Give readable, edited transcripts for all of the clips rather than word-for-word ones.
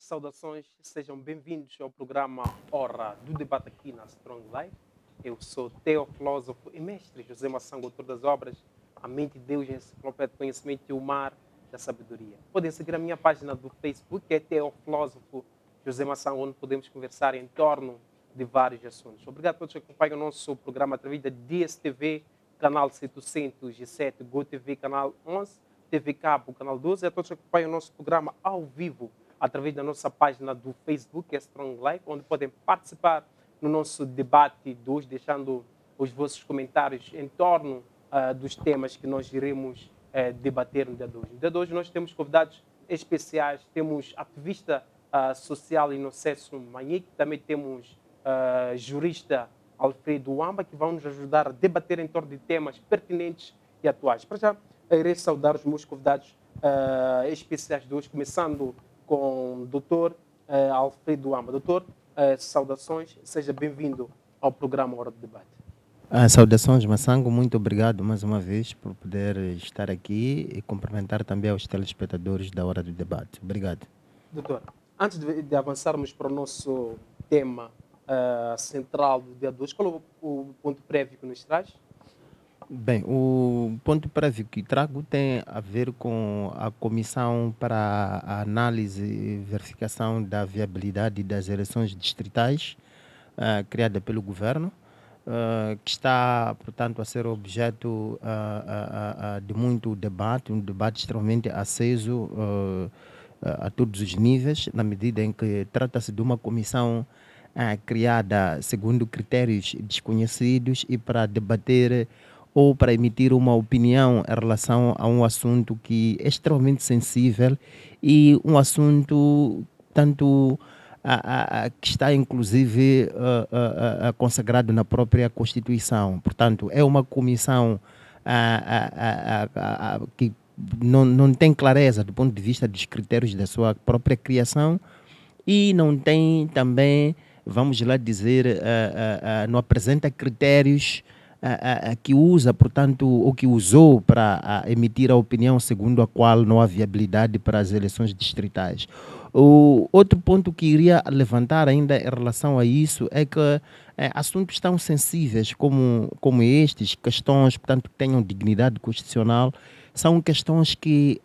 Saudações, sejam bem-vindos ao programa Hora do Debate aqui na Strong Life. Eu sou filósofo e mestre José Massango, autor das obras A Mente de Deus, Enciclopédia do Conhecimento e o Mar da Sabedoria. Podem seguir a minha página do Facebook, que é Filósofo José Massango, onde podemos conversar em torno de vários assuntos. Obrigado a todos que acompanham o nosso programa através da DSTV, canal 707, GoTV, canal 11, TV Cabo, canal 12, e a todos que acompanham o nosso programa ao vivo através da nossa página do Facebook, que é Strong Life, onde podem participar no nosso debate de hoje, deixando os vossos comentários em torno dos temas que nós iremos debater no dia de hoje. No dia de hoje nós temos convidados especiais, temos ativista social Inocêncio Manhique, também temos jurista Alfredo Wamba, que vão nos ajudar a debater em torno de temas pertinentes e atuais. Para já, irei saudar os meus convidados especiais de hoje, começando com o Dr. Alfredo Wamba. Doutor, saudações, seja bem-vindo ao programa Hora do Debate. Saudações, Massango, muito obrigado mais uma vez por poder estar aqui e cumprimentar também aos telespectadores da Hora do Debate. Obrigado. Doutor, antes de avançarmos para o nosso tema central do dia de hoje, qual é o ponto prévio que nos traz? Bem, o ponto prévio que trago tem a ver com a Comissão para a Análise e Verificação da Viabilidade das Eleições Distritais, criada pelo Governo, que está, portanto, a ser objeto de muito debate, um debate extremamente aceso a todos os níveis, na medida em que trata-se de uma comissão criada segundo critérios desconhecidos e para debater ou para emitir uma opinião em relação a um assunto que é extremamente sensível e um assunto tanto que está inclusive consagrado na própria Constituição. Portanto, é uma comissão que não tem clareza do ponto de vista dos critérios da sua própria criação e não tem também, vamos lá dizer, não apresenta critérios que usa, portanto, ou que usou para emitir a opinião segundo a qual não há viabilidade para as eleições distritais. O outro ponto que iria levantar ainda em relação a isso é que assuntos tão sensíveis como estes, questões, portanto, que tenham dignidade constitucional, são questões que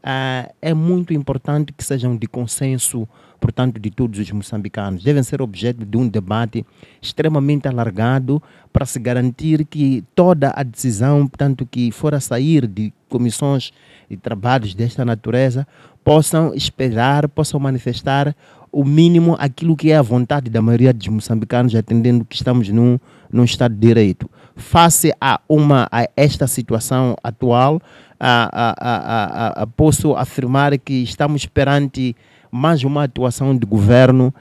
é muito importante que sejam de consenso, portanto, de todos os moçambicanos. Devem ser objeto de um debate extremamente alargado para se garantir que toda a decisão, portanto, que for a sair de comissões e trabalhos desta natureza, possam esperar, possam manifestar o mínimo aquilo que é a vontade da maioria dos moçambicanos, atendendo que estamos num Estado de Direito. Face a esta situação atual, posso afirmar que estamos perante mais uma atuação de governo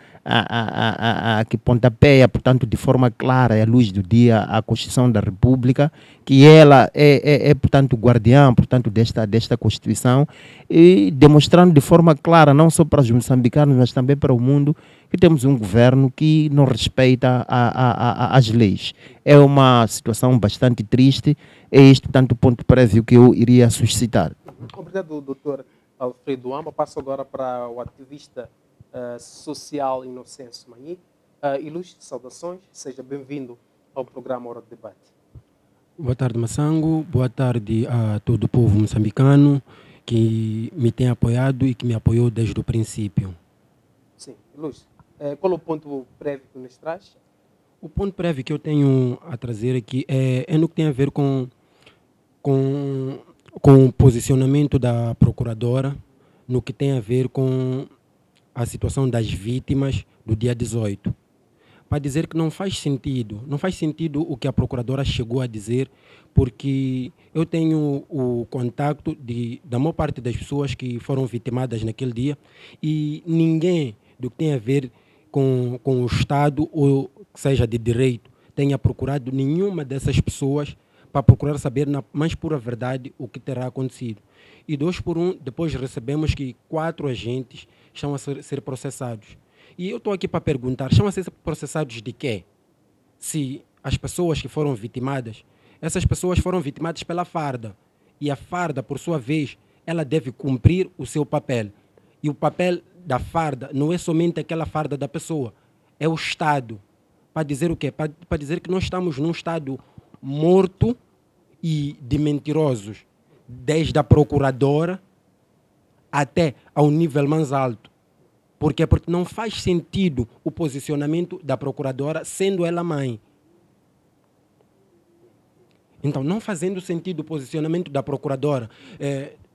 que pontapeia, portanto, de forma clara e à luz do dia a Constituição da República, que ela portanto, guardiã, portanto, desta Constituição, e demonstrando de forma clara, não só para os moçambicanos, mas também para o mundo, que temos um governo que não respeita as leis. É uma situação bastante triste, é este, portanto, o ponto prévio que eu iria suscitar. Obrigado, doutor Alfredo Wamba. Passo agora para o ativista social Inocêncio Manhique. Ilustre, saudações, seja bem-vindo ao programa Hora do Debate. Boa tarde, Massango. Boa tarde a todo o povo moçambicano que me tem apoiado e que me apoiou desde o princípio. Sim, ilustre. Qual é o ponto prévio que nos traz? O ponto prévio que eu tenho a trazer aqui é no que tem a ver com o posicionamento da procuradora, no que tem a ver com a situação das vítimas do dia 18. Para dizer que não faz sentido o que a procuradora chegou a dizer, porque eu tenho o contacto da maior parte das pessoas que foram vitimadas naquele dia e ninguém do que tem a ver com o Estado, ou seja, de direito, tenha procurado nenhuma dessas pessoas para procurar saber na mais pura verdade o que terá acontecido. E 2 por 1, depois recebemos que 4 agentes estão a ser processados. E eu estou aqui para perguntar, estão a ser processados de quê? Se as pessoas que foram vitimadas, essas pessoas foram vitimadas pela farda. E a farda, por sua vez, ela deve cumprir o seu papel. E o papel da farda não é somente aquela farda da pessoa, é o Estado. Para dizer o quê? Para dizer que nós estamos num Estado morto e de mentirosos, desde a procuradora até ao nível mais alto. Por quê? Porque não faz sentido o posicionamento da procuradora sendo ela mãe. Então, não fazendo sentido o posicionamento da procuradora,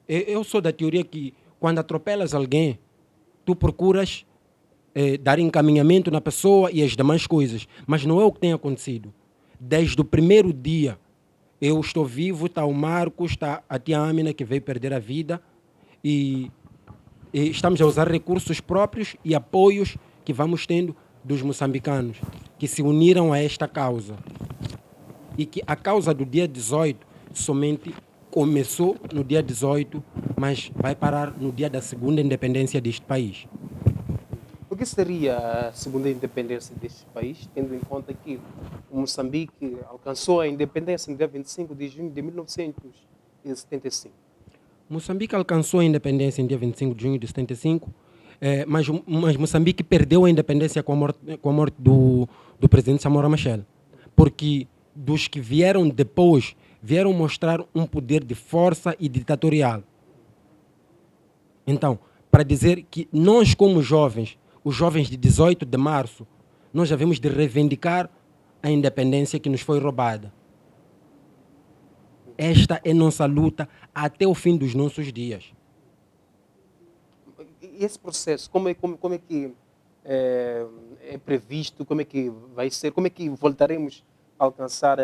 eu sou da teoria que quando atropelas alguém, tu procuras dar encaminhamento na pessoa e as demais coisas. Mas não é o que tem acontecido. Desde o primeiro dia, eu estou vivo, está o Marcos, está a tia Amina que veio perder a vida e estamos a usar recursos próprios e apoios que vamos tendo dos moçambicanos que se uniram a esta causa. E que a causa do dia 18 somente começou no dia 18, mas vai parar no dia da segunda independência deste país. O que seria a segunda independência deste país, tendo em conta que o Moçambique alcançou a independência no dia 25 de junho de 1975? Moçambique alcançou a independência no dia 25 de junho de 75, mas Moçambique perdeu a independência com a morte do presidente Samora Machel, porque dos que vieram depois, vieram mostrar um poder de força e ditatorial. Então, para dizer que nós como jovens, os jovens de 18 de março, nós já vemos de reivindicar a independência que nos foi roubada. Esta é nossa luta até o fim dos nossos dias. E esse processo, como é que é previsto, como é que vai ser, como é que voltaremos a alcançar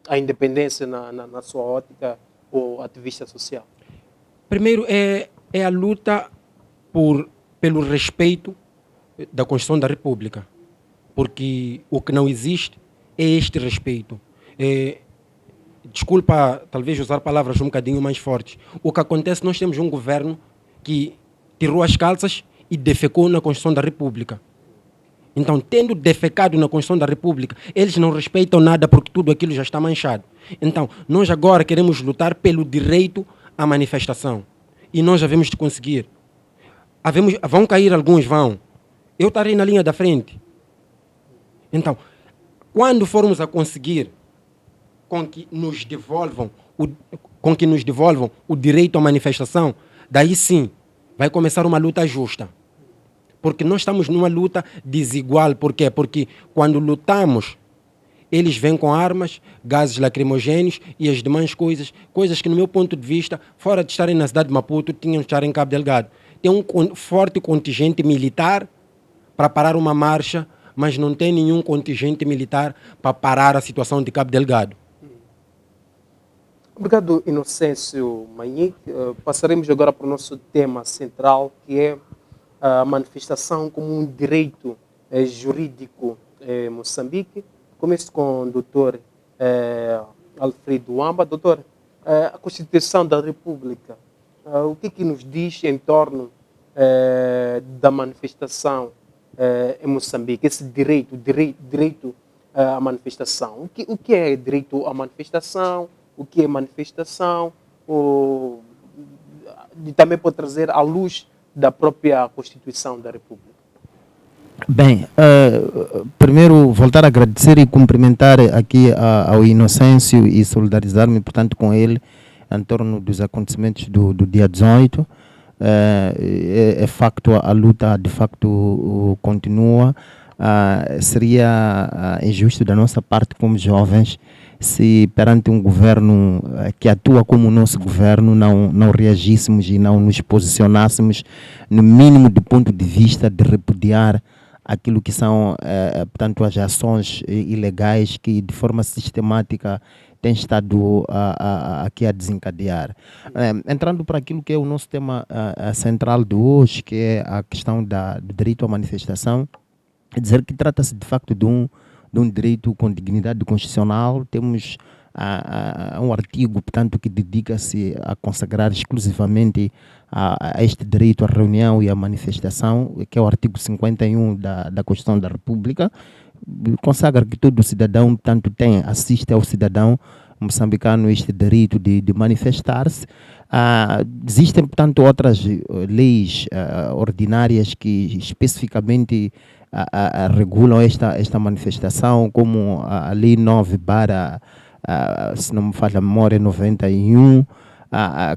a independência na sua ótica ou ativista social? Primeiro é a luta pelo respeito da Constituição da República, porque o que não existe é este respeito. Desculpa, talvez usar palavras um bocadinho mais fortes. O que acontece, nós temos um governo que tirou as calças e defecou na Constituição da República. Então, tendo defecado na Constituição da República, eles não respeitam nada porque tudo aquilo já está manchado. Então, nós agora queremos lutar pelo direito à manifestação. E nós já vamos de conseguir. Vão cair alguns, vão. Eu estarei na linha da frente. Então, quando formos a conseguir com que nos devolvam o direito à manifestação, daí sim vai começar uma luta justa. Porque nós estamos numa luta desigual. Por quê? Porque quando lutamos, eles vêm com armas, gases lacrimogéneos e as demais coisas que, no meu ponto de vista, fora de estarem na cidade de Maputo, tinham de estar em Cabo Delgado. Tem um forte contingente militar para parar uma marcha, mas não tem nenhum contingente militar para parar a situação de Cabo Delgado. Obrigado, Inocêncio Manhique. Passaremos agora para o nosso tema central, que é a manifestação como um direito jurídico em Moçambique. Começo com o doutor Alfredo Amba. Doutor, a Constituição da República, o que nos diz em torno da manifestação em Moçambique, esse direito à manifestação? O que é direito à manifestação? O que é manifestação? E também pode trazer à luz da própria Constituição da República. Bem, primeiro voltar a agradecer e cumprimentar aqui ao Inocêncio e solidarizar-me, portanto, com ele em torno dos acontecimentos do dia 18. É facto, a luta de facto continua. Seria injusto da nossa parte como jovens se perante um governo que atua como o nosso governo não reagíssemos e não nos posicionássemos no mínimo do ponto de vista de repudiar aquilo que são, portanto, as ações ilegais que de forma sistemática têm estado aqui a desencadear. Entrando para aquilo que é o nosso tema central de hoje, que é a questão do direito à manifestação, é dizer que trata-se de facto de um direito com dignidade constitucional. Temos um artigo, portanto, que dedica-se a consagrar exclusivamente a este direito à reunião e à manifestação, que é o artigo 51 da Constituição da República. Consagra que todo cidadão, portanto, assiste ao cidadão moçambicano este direito de manifestar-se. Existem, portanto, outras leis ordinárias que especificamente regulam esta manifestação, como a Lei 9 barra, se não me falha a memória, 91,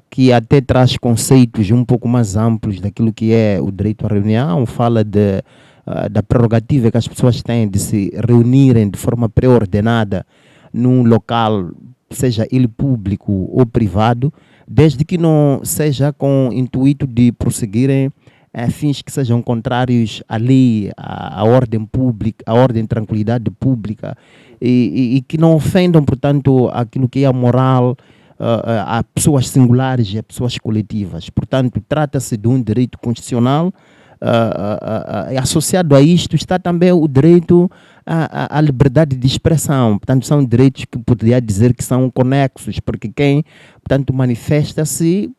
que até traz conceitos um pouco mais amplos daquilo que é o direito à reunião, fala da prerrogativa que as pessoas têm de se reunirem de forma pré-ordenada num local, seja ele público ou privado, desde que não seja com o intuito de prosseguirem fins que sejam contrários à lei, à ordem pública, à ordem de tranquilidade pública, e que não ofendam, portanto, aquilo que é a moral a pessoas singulares e a pessoas coletivas. Portanto, trata-se de um direito constitucional. Associado a isto está também o direito à liberdade de expressão. Portanto, são direitos que poderia dizer que são conexos, porque quem, portanto, manifesta-se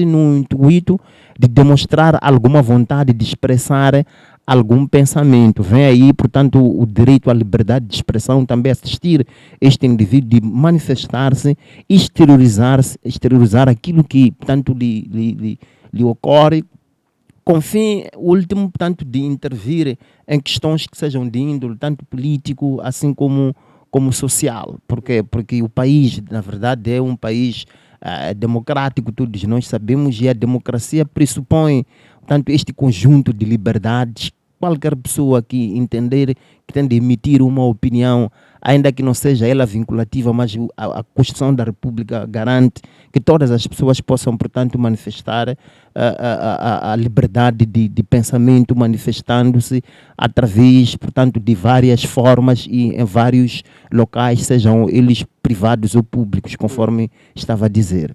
no intuito de demonstrar alguma vontade de expressar algum pensamento. Vem aí, portanto, o direito à liberdade de expressão, também assistir este indivíduo de manifestar-se, exteriorizar aquilo que, portanto, lhe ocorre, com fim último, portanto, de intervir em questões que sejam de índole tanto político assim como social. Porque o país, na verdade, é um país democrático, todos nós sabemos, e a democracia pressupõe, portanto, este conjunto de liberdades. Qualquer pessoa que entender que tem de emitir uma opinião, ainda que não seja ela vinculativa, mas a Constituição da República garante que todas as pessoas possam, portanto, manifestar a liberdade de pensamento, manifestando-se através, portanto, de várias formas e em vários locais, sejam eles privados ou públicos, conforme estava a dizer.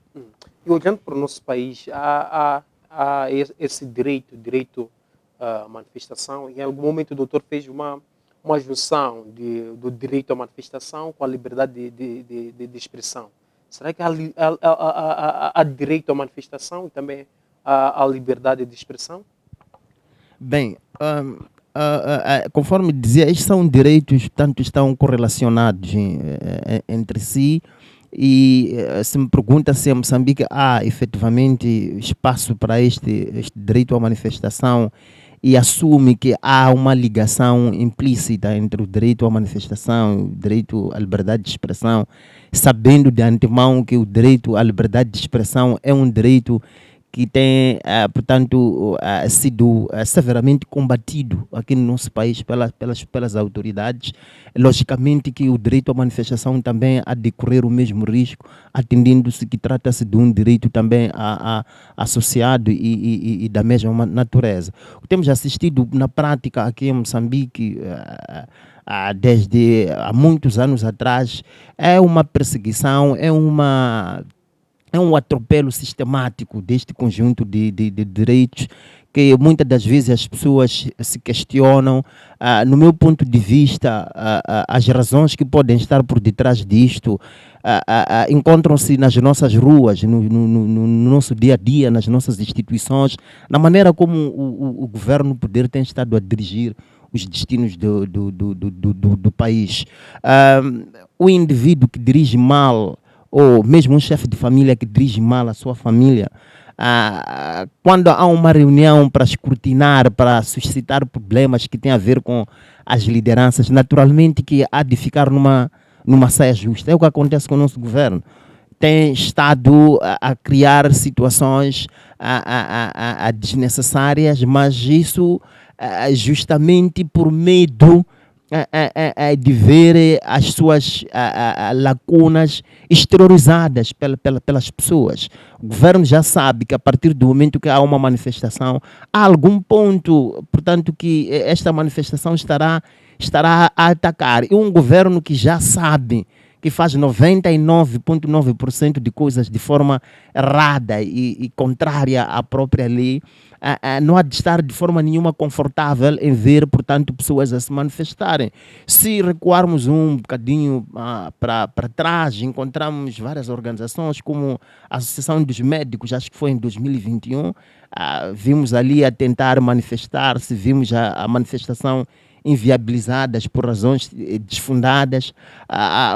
E olhando para o nosso país, há esse direito à manifestação. Em algum momento o doutor fez uma junção do direito à manifestação com a liberdade de expressão. Será que há direito à manifestação e também há liberdade de expressão? Bem, conforme dizia, estes são direitos, tanto estão correlacionados entre si, e se me pergunta se em Moçambique há efetivamente espaço para este direito à manifestação, e assume que há uma ligação implícita entre o direito à manifestação e o direito à liberdade de expressão, sabendo de antemão que o direito à liberdade de expressão é um direito que tem, portanto, sido severamente combatido aqui no nosso país pelas autoridades. Logicamente que o direito à manifestação também há de correr o mesmo risco, atendendo-se que trata-se de um direito também associado e da mesma natureza. O que temos assistido na prática aqui em Moçambique, desde há muitos anos atrás, é uma perseguição, é um atropelo sistemático deste conjunto de direitos, que muitas das vezes as pessoas se questionam. No meu ponto de vista, as razões que podem estar por detrás disto encontram-se nas nossas ruas, no nosso dia a dia, nas nossas instituições, na maneira como o governo poder tem estado a dirigir os destinos do país. O indivíduo que dirige mal, ou mesmo um chefe de família que dirige mal a sua família, quando há uma reunião para escrutinar, para suscitar problemas que têm a ver com as lideranças, naturalmente que há de ficar numa saia justa. É o que acontece com o nosso governo. Tem estado a criar situações desnecessárias, mas isso justamente por medo de ver as suas lacunas exteriorizadas pelas pessoas. O governo já sabe que a partir do momento que há uma manifestação, há algum ponto, portanto, que esta manifestação estará a atacar. E um governo que já sabe que faz 99,9% de coisas de forma errada e contrária à própria lei, não há de estar de forma nenhuma confortável em ver, portanto, pessoas a se manifestarem. Se recuarmos um bocadinho para trás, encontramos várias organizações, como a Associação dos Médicos, acho que foi em 2021, vimos ali a tentar manifestar-se, vimos a manifestação inviabilizadas por razões desfundadas.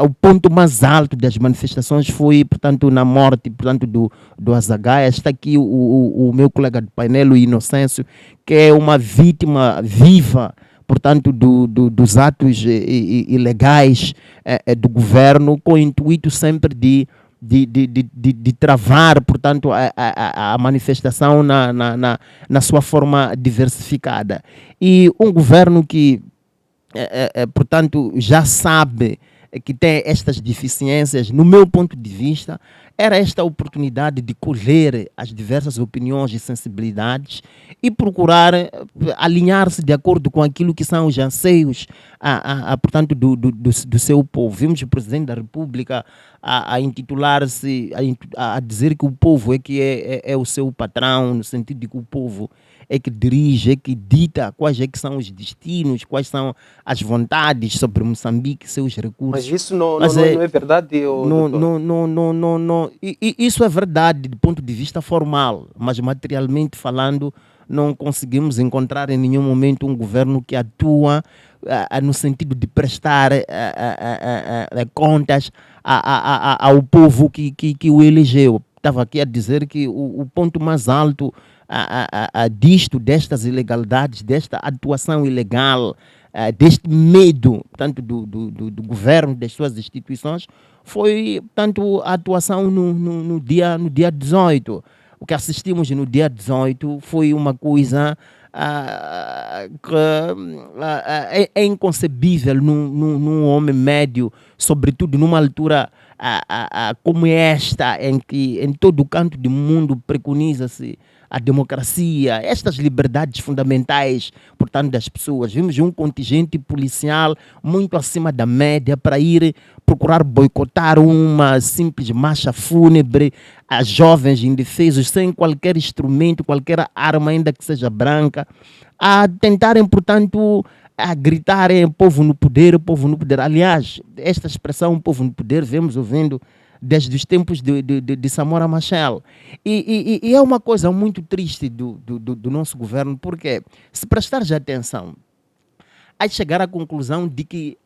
O ponto mais alto das manifestações foi, portanto, na morte, portanto, do Azagaia. Está aqui o meu colega de painel, o Inocêncio, que é uma vítima viva, portanto, dos atos ilegais do governo, com o intuito sempre de travar, portanto, a manifestação na sua forma diversificada. E um governo que, portanto, já sabe que tem estas deficiências, no meu ponto de vista, era esta a oportunidade de colher as diversas opiniões e sensibilidades e procurar alinhar-se de acordo com aquilo que são os anseios, portanto, do seu povo. Vimos o Presidente da República a intitular-se, a dizer que o povo é que é o seu patrão, no sentido de que o povo é que dirige, é que dita quais é que são os destinos, quais são as vontades sobre Moçambique, seus recursos. Mas isso não é verdade? Não. Isso é verdade do ponto de vista formal, mas materialmente falando, não conseguimos encontrar em nenhum momento um governo que atua no sentido de prestar contas ao povo que o elegeu. Estava aqui a dizer que o ponto mais alto destas ilegalidades, desta atuação ilegal, deste medo, tanto do governo, das suas instituições, foi, tanto a atuação no dia 18. O que assistimos no dia 18 foi uma coisa que é inconcebível num homem médio, sobretudo numa altura como esta, em que em todo o canto do mundo preconiza-se a democracia, estas liberdades fundamentais, portanto, das pessoas. Vimos um contingente policial muito acima da média para ir procurar boicotar uma simples marcha fúnebre a jovens indefesos, sem qualquer instrumento, qualquer arma, ainda que seja branca, a tentarem, portanto, a gritarem povo no poder, povo no poder. Aliás, esta expressão povo no poder, vemos ouvindo desde os tempos de Samora Machel. E é uma coisa muito triste do nosso governo, porque, se prestares atenção, há de chegar à conclusão de que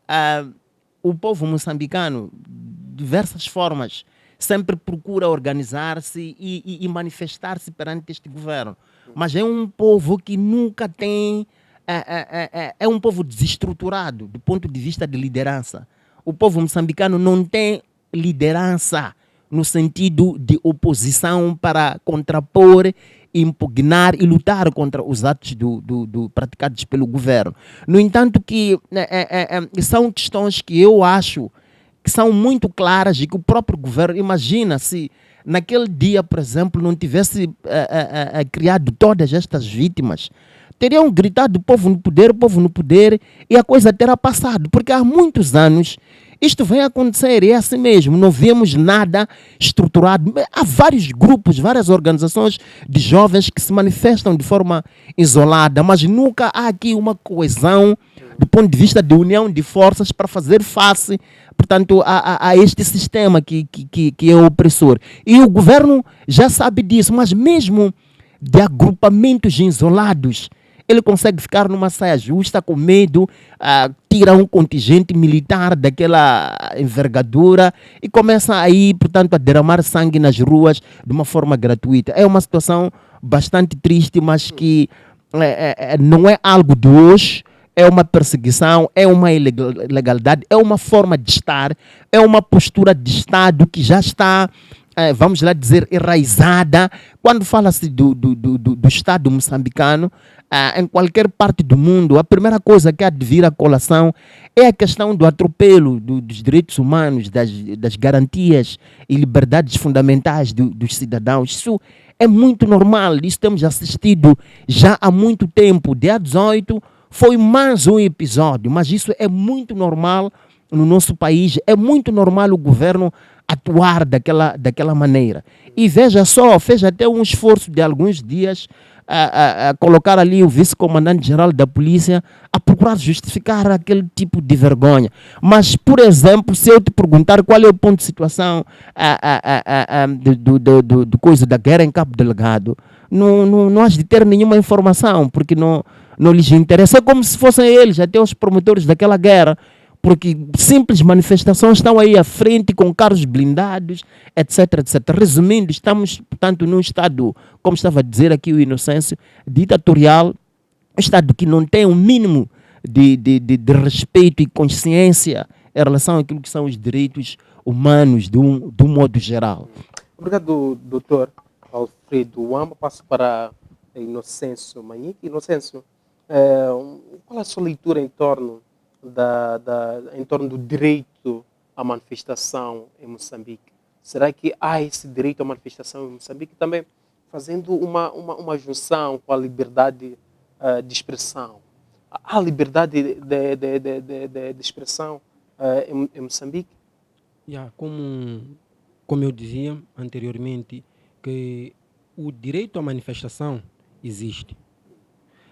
o povo moçambicano, de diversas formas, sempre procura organizar-se e manifestar-se perante este governo. Mas é um povo que nunca tem... É um povo desestruturado do ponto de vista de liderança. O povo moçambicano não tem liderança no sentido de oposição para contrapor, impugnar e lutar contra os atos praticados pelo governo. No entanto, que são questões que eu acho que são muito claras e que o próprio governo, imagina se naquele dia, por exemplo, não tivesse criado todas estas vítimas, teriam gritado povo no poder, e a coisa terá passado, porque há muitos anos isto vem acontecer, e é assim mesmo, não vemos nada estruturado. Há vários grupos, várias organizações de jovens que se manifestam de forma isolada, mas nunca há aqui uma coesão do ponto de vista de união de forças para fazer face, portanto, a este sistema que é opressor. E o governo já sabe disso, mas mesmo de agrupamentos isolados, ele consegue ficar numa saia justa, com medo, tira um contingente militar daquela envergadura e começa aí, portanto, a derramar sangue nas ruas de uma forma gratuita. É uma situação bastante triste, mas que não é algo de hoje, é uma perseguição, é uma ilegalidade, é uma forma de estar, é uma postura de Estado que já está... vamos lá dizer, enraizada. Quando fala-se do Estado moçambicano, em qualquer parte do mundo, a primeira coisa que há de vir à colação é a questão do atropelo dos direitos humanos, das garantias e liberdades fundamentais dos cidadãos. Isso é muito normal, isso temos assistido já há muito tempo. Dia 18 foi mais um episódio, mas isso é muito normal no nosso país, é muito normal o governo atuar daquela maneira. E veja só, fez até um esforço de alguns dias a colocar ali o vice-comandante-geral da polícia a procurar justificar aquele tipo de vergonha. Mas, por exemplo, se eu te perguntar qual é o ponto de situação do coisa da guerra em Cabo Delgado, não has de ter nenhuma informação, porque não lhes interessa. É como se fossem eles, até os promotores daquela guerra, porque simples manifestações estão aí à frente com carros blindados, etc, etc. Resumindo, estamos, portanto, num estado, como estava a dizer aqui o Inocêncio, ditatorial, um estado que não tem um mínimo de respeito e consciência em relação àquilo que são os direitos humanos de um modo geral. Obrigado, doutor Alfredo Wamba. Passo para Inocêncio Manhique. Inocêncio, qual é a sua leitura em torno do direito à manifestação em Moçambique? Será que há esse direito à manifestação em Moçambique também fazendo uma junção com a liberdade de expressão? Há liberdade de expressão em Moçambique? Como eu dizia anteriormente, que o direito à manifestação existe.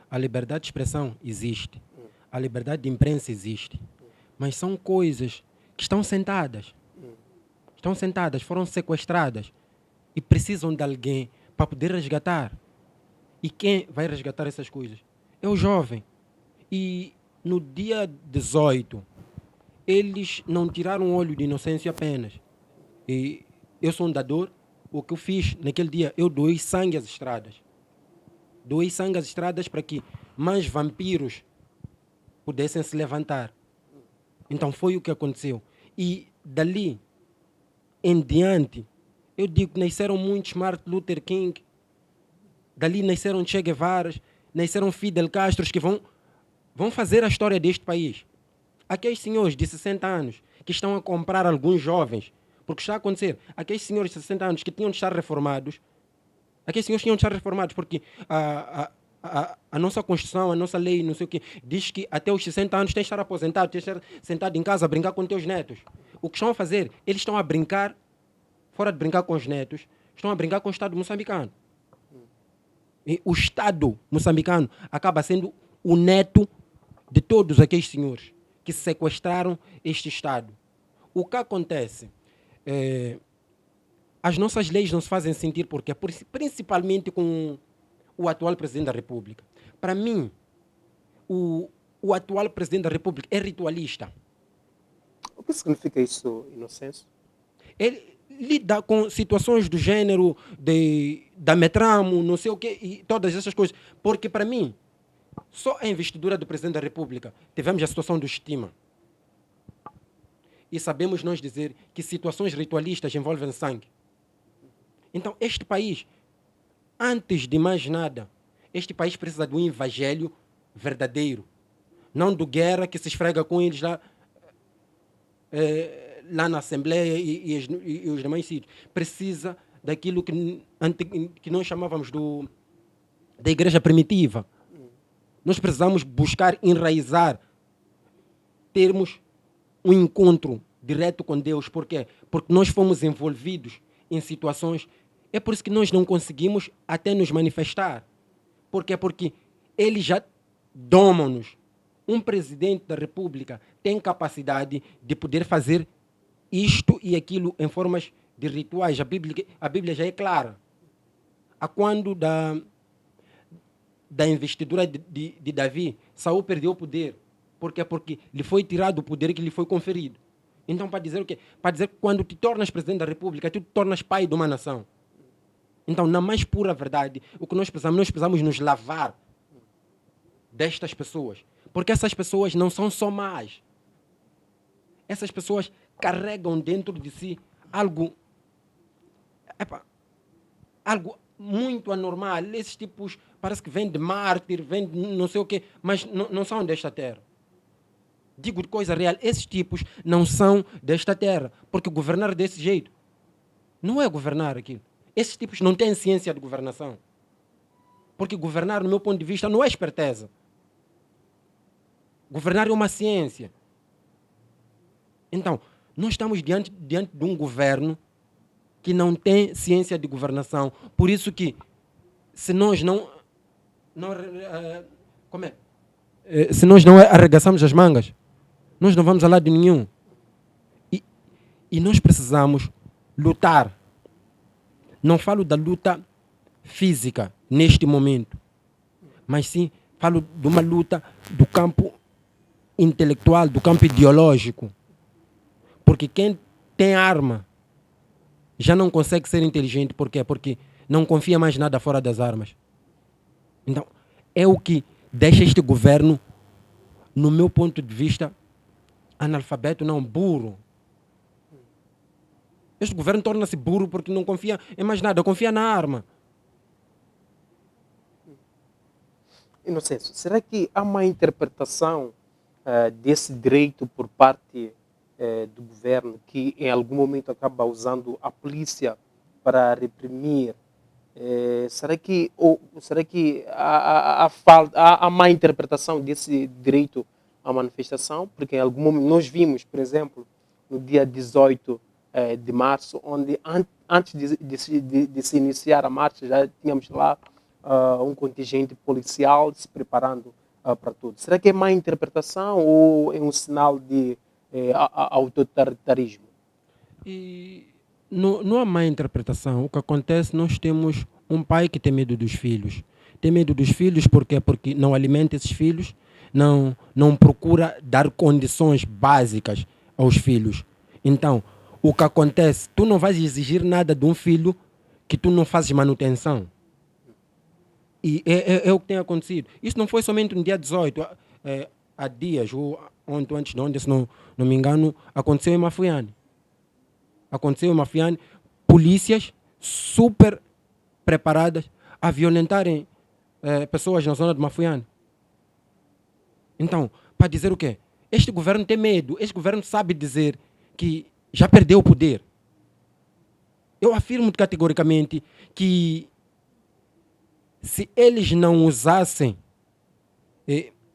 A liberdade de expressão existe. A liberdade de imprensa existe. Mas são coisas que estão sentadas. Estão sentadas, foram sequestradas e precisam de alguém para poder resgatar. E quem vai resgatar essas coisas? É o jovem. E no dia 18, eles não tiraram o olho de Inocêncio apenas. E eu sou um dador. O que eu fiz naquele dia, eu doei sangue às estradas. Doei sangue às estradas para que mais vampiros pudessem se levantar. Então foi o que aconteceu. E dali em diante, eu digo que nasceram muitos Martin Luther King, dali nasceram Che Guevara, nasceram Fidel Castro, que vão fazer a história deste país. Aqueles senhores de 60 anos que estão a comprar alguns jovens, porque está a acontecer, aqueles senhores de 60 anos que tinham de estar reformados, aqueles senhores tinham de estar reformados, porque a nossa Constituição, a nossa lei, não sei o quê, diz que até os 60 anos tens de estar aposentado, tens de estar sentado em casa a brincar com teus netos. O que estão a fazer? Eles estão a brincar, fora de brincar com os netos, estão a brincar com o Estado moçambicano. E o Estado moçambicano acaba sendo o neto de todos aqueles senhores que sequestraram este Estado. O que acontece? As nossas leis não se fazem sentir porque, principalmente com o atual Presidente da República. Para mim, o atual Presidente da República é ritualista. O que significa isso, Inocêncio? Ele lida com situações do gênero da Metramo, não sei o quê, e todas essas coisas. Porque, para mim, só a investidura do Presidente da República tivemos a situação do estima. E sabemos nós dizer que situações ritualistas envolvem sangue. Então, este país, antes de mais nada, este país precisa de um evangelho verdadeiro. Não do guerra que se esfrega com eles lá na Assembleia e os demais sítios. Precisa daquilo que nós chamávamos da igreja primitiva. Nós precisamos buscar enraizar, termos um encontro direto com Deus. Por quê? Porque nós fomos envolvidos em situações. É por isso que nós não conseguimos até nos manifestar. Por quê? Porque eles já domam-nos. Um presidente da República tem capacidade de poder fazer isto e aquilo em formas de rituais. A Bíblia já é clara. A quando da investidura de Davi, Saul perdeu o poder. Por quê? Porque lhe foi tirado o poder que lhe foi conferido. Então, para dizer o quê? Para dizer que quando te tornas presidente da República, tu te tornas pai de uma nação. Então, na mais pura verdade, o que nós precisamos nos lavar destas pessoas. Porque essas pessoas não são só más. Essas pessoas carregam dentro de si algo muito anormal. Esses tipos parece que vêm de mártir, vêm de não sei o quê, mas não são desta terra. Digo de coisa real, esses tipos não são desta terra. Porque governar desse jeito não é governar aquilo. Esses tipos não têm ciência de governação. Porque governar, no meu ponto de vista, não é esperteza. Governar é uma ciência. Então, nós estamos diante de um governo que não tem ciência de governação. Por isso que, se nós se nós não arregaçamos as mangas, nós não vamos a lado nenhum. E nós precisamos lutar. Não falo da luta física neste momento, mas sim Falo de uma luta do campo intelectual, do campo ideológico. Porque quem tem arma já não consegue ser inteligente. Por quê? Porque não confia mais nada fora das armas. Então, é o que deixa este governo, no meu ponto de vista, analfabeto, não, burro. Este governo torna-se burro porque não confia em mais nada, confia na arma. Inocêncio, será que há uma interpretação desse direito por parte do governo que em algum momento acaba usando a polícia para reprimir? Será que há má interpretação desse direito à manifestação? Porque em algum momento nós vimos, por exemplo, no dia 18 de março, onde antes de se iniciar a marcha já tínhamos lá um contingente policial se preparando para tudo. Será que é má interpretação ou é um sinal de autoritarismo? E não há má interpretação. O que acontece, nós temos um pai que tem medo dos filhos. Tem medo dos filhos porque não alimenta esses filhos, não procura dar condições básicas aos filhos. Então, o que acontece, tu não vais exigir nada de um filho que tu não fazes manutenção. E é o que tem acontecido. Isso não foi somente no dia 18, há dias, ou ontem, antes de ontem, se não me engano, aconteceu em Mafuiane. Polícias super preparadas a violentarem pessoas na zona de Mafuiane. Então, para dizer o quê? Este governo tem medo, este governo sabe dizer que já perdeu o poder. Eu afirmo categoricamente que se eles não usassem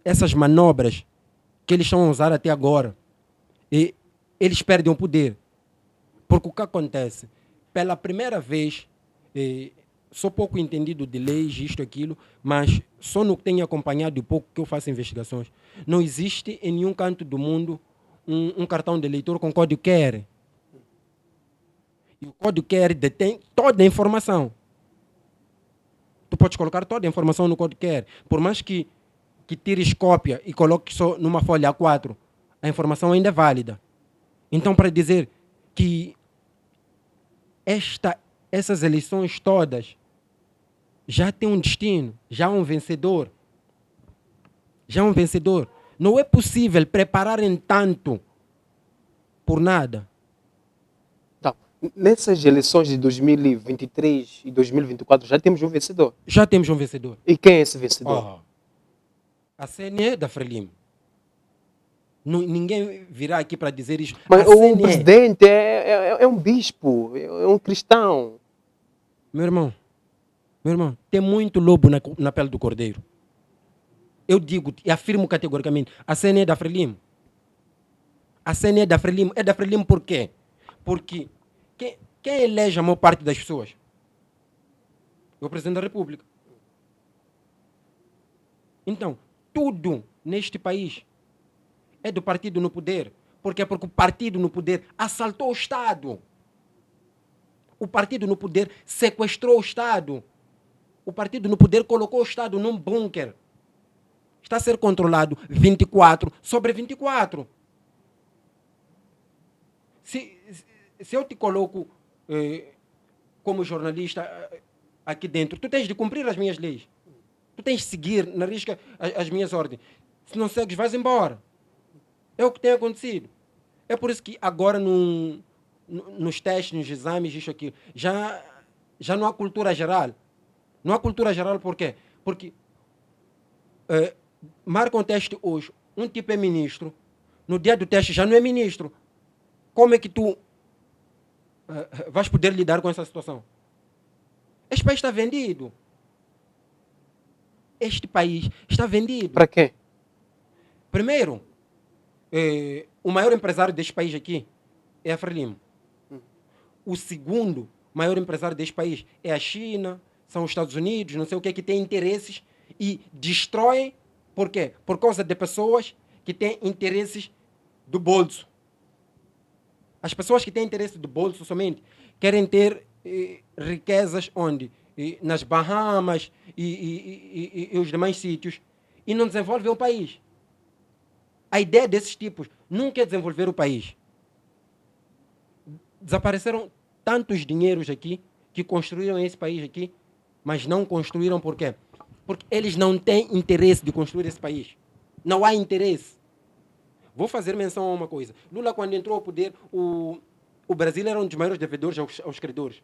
essas manobras que eles estão a usar até agora, eles perdem o poder. Porque o que acontece? Pela primeira vez, sou pouco entendido de leis, isto, aquilo, mas só no que tenho acompanhado e pouco que eu faço investigações, não existe em nenhum canto do mundo um cartão de eleitor com código QR. E o código QR detém toda a informação. Tu podes colocar toda a informação no código QR. Por mais que tires cópia e coloques só numa folha A4, a informação ainda é válida. Então, para dizer que essas eleições todas já têm um destino, já há um vencedor. Não é possível prepararem tanto por nada. Então, nessas eleições de 2023 e 2024 já temos um vencedor. Já temos um vencedor. E quem é esse vencedor? A CNE da Frelimo. Ninguém virá aqui para dizer isso. Mas o presidente é um bispo, é um cristão. Meu irmão, tem muito lobo na pele do cordeiro. Eu digo e afirmo categoricamente, a CNE da Frelimo. A CNE da Frelimo é da Frelimo por quê? Porque quem elege a maior parte das pessoas? É o Presidente da República. Então, tudo neste país é do partido no poder. Por quê? Porque o partido no poder assaltou o Estado. O partido no poder sequestrou o Estado. O partido no poder colocou o Estado num bunker. Está a ser controlado 24/24. Se eu te coloco como jornalista aqui dentro, tu tens de cumprir as minhas leis. Tu tens de seguir na risca as minhas ordens. Se não segues, vais embora. É o que tem acontecido. É por isso que agora nos testes, nos exames, isso aqui, já não há cultura geral. Não há cultura geral por quê? Porque marcam o teste hoje, um tipo é ministro, no dia do teste já não é ministro. Como é que tu vais poder lidar com essa situação? Este país está vendido. Este país está vendido. Para quê? Primeiro, o maior empresário deste país aqui é a Frelimo. O segundo maior empresário deste país é a China, são os Estados Unidos, não sei o que tem interesses e destroem. Por quê? Por causa de pessoas que têm interesses do bolso. As pessoas que têm interesse do bolso somente querem ter riquezas onde? Nas Bahamas e os demais sítios. e não desenvolvem o país. A ideia desses tipos nunca é desenvolver o país. Desapareceram tantos dinheiros aqui que construíram esse país aqui, mas não construíram por quê? Porque eles não têm interesse de construir esse país. Não há interesse. Vou fazer menção a uma coisa. Lula, quando entrou ao poder, o Brasil era um dos maiores devedores aos credores.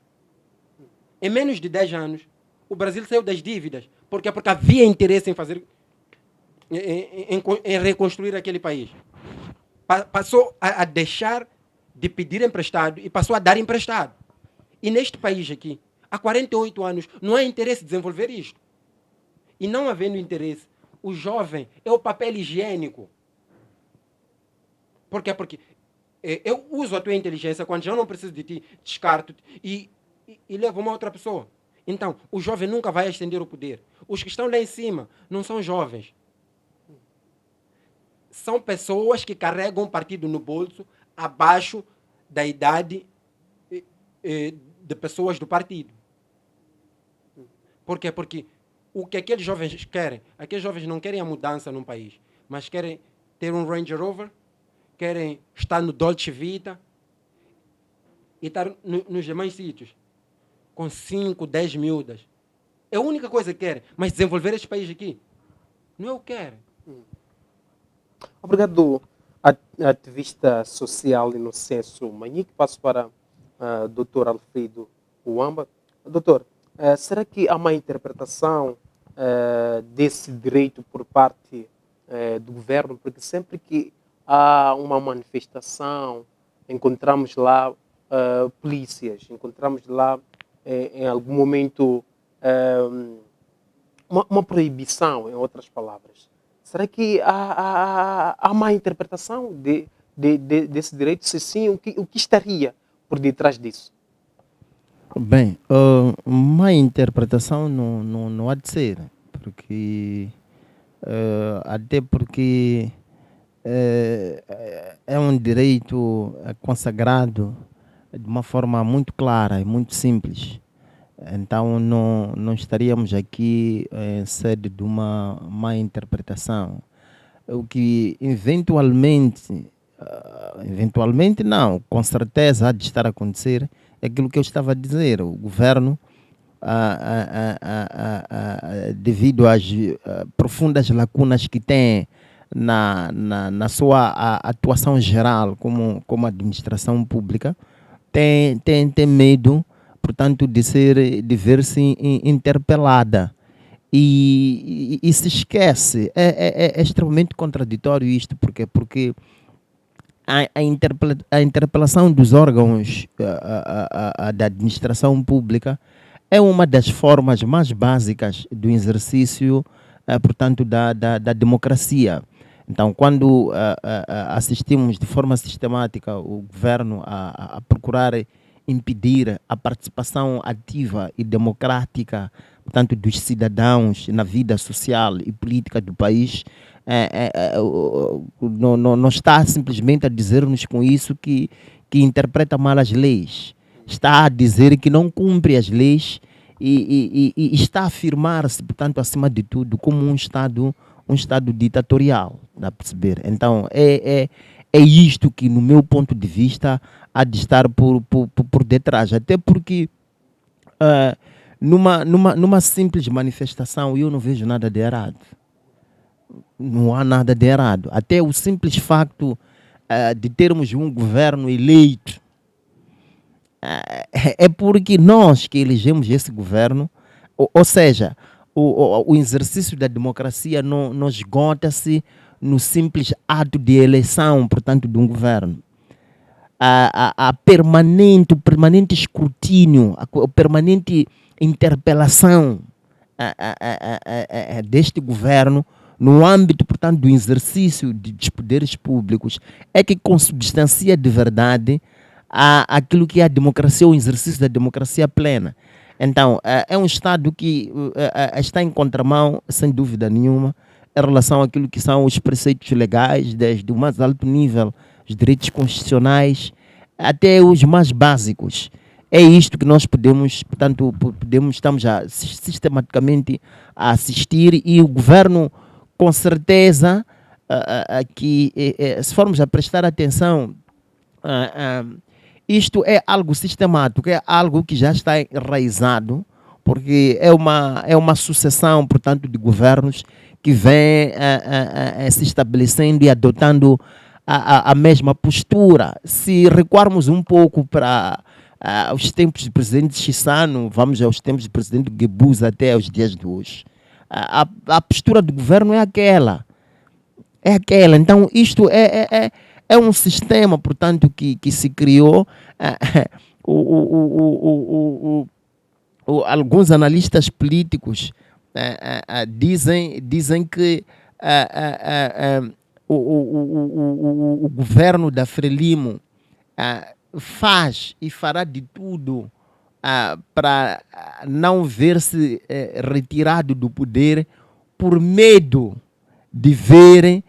Em menos de 10 anos, o Brasil saiu das dívidas. Por quê? Porque havia interesse em fazer, em reconstruir aquele país. Passou a deixar de pedir emprestado e passou a dar emprestado. E neste país aqui, há 48 anos, não há interesse em desenvolver isto. E não havendo interesse, o jovem é o papel higiênico. Por quê? Porque eu uso a tua inteligência quando já não preciso de ti, descarto-te e levo uma outra pessoa. Então, o jovem nunca vai ascender o poder. Os que estão lá em cima não são jovens. São pessoas que carregam o partido no bolso abaixo da idade de pessoas do partido. Por quê? Porque o que aqueles jovens não querem a mudança num país, mas querem ter um Range Rover, querem estar no Dolce Vita e estar nos demais sítios com 5, 10 miúdas. É a única coisa que querem, mas desenvolver este país aqui não é o que querem. Obrigado, ativista social Inocêncio Manique. Passo para o Dr. Alfredo Uamba. Doutor, será que há uma interpretação desse direito por parte do governo? Porque sempre que há uma manifestação, encontramos lá polícias, encontramos lá, em algum momento, uma proibição, em outras palavras. Será que há uma interpretação desse direito? Se sim, o que estaria por detrás disso? Bem, uma interpretação não há de ser, porque até porque é um direito consagrado de uma forma muito clara e muito simples. Então não estaríamos aqui em sede de uma má interpretação. O que eventualmente não, com certeza há de estar a acontecer, é aquilo que eu estava a dizer. O governo, devido às profundas lacunas que tem na sua atuação geral como administração pública, tem medo, portanto, de ver-se interpelada. E se esquece. É extremamente contraditório isto, porque a interpelação dos órgãos da administração pública é uma das formas mais básicas do exercício, portanto, da democracia. Então, quando assistimos de forma sistemática o governo a procurar impedir a participação ativa e democrática, portanto, dos cidadãos na vida social e política do país, não está simplesmente a dizer-nos com isso que interpreta mal as leis. Está a dizer que não cumpre as leis e está a afirmar-se, portanto, acima de tudo, como um Estado ditatorial, dá a perceber? Então, é isto que, no meu ponto de vista, há de estar por detrás. Até porque, numa simples manifestação, eu não vejo nada de errado. Não há nada de errado. Até o simples facto de termos um governo eleito, é porque nós que elegemos esse governo, ou seja, o exercício da democracia não esgota-se no simples ato de eleição, portanto, de um governo. O permanente escrutínio, a permanente interpelação deste governo no âmbito, portanto, do exercício dos poderes públicos é que consubstancia de verdade aquilo que é a democracia, o exercício da democracia plena. Então, é um Estado que está em contramão, sem dúvida nenhuma, em relação àquilo que são os preceitos legais, desde o mais alto nível, os direitos constitucionais, até os mais básicos. É isto que nós estamos sistematicamente a assistir, e o governo com certeza que, se formos a prestar atenção, isto é algo sistemático, é algo que já está enraizado, porque é uma sucessão, portanto, de governos que vem se estabelecendo e adotando a mesma postura. Se recuarmos um pouco para os tempos do presidente Chissano, vamos aos tempos do presidente Guebuz até os dias de hoje, a postura do governo é aquela. É aquela. Então, isto é um sistema, portanto, que se criou. Alguns analistas políticos dizem que o governo da Frelimo faz e fará de tudo para não ver-se retirado do poder por medo de ver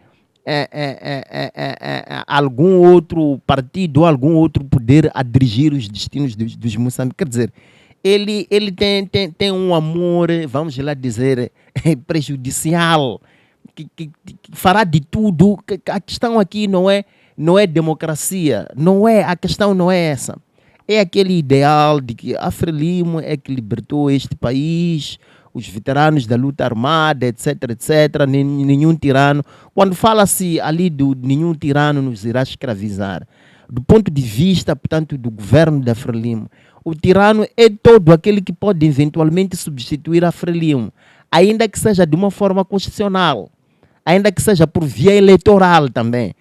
algum outro partido ou algum outro poder a dirigir os destinos dos moçambicanos. Quer dizer, ele tem um amor, vamos lá dizer, prejudicial, que fará de tudo. A questão aqui não é democracia, a questão não é essa. É aquele ideal de que a Frelimo é que libertou este país, os veteranos da luta armada, etc, etc, nenhum tirano. Quando fala-se ali do nenhum tirano nos irá escravizar, do ponto de vista, portanto, do governo da Frelimo, o tirano é todo aquele que pode eventualmente substituir a Frelimo, ainda que seja de uma forma constitucional, ainda que seja por via eleitoral também.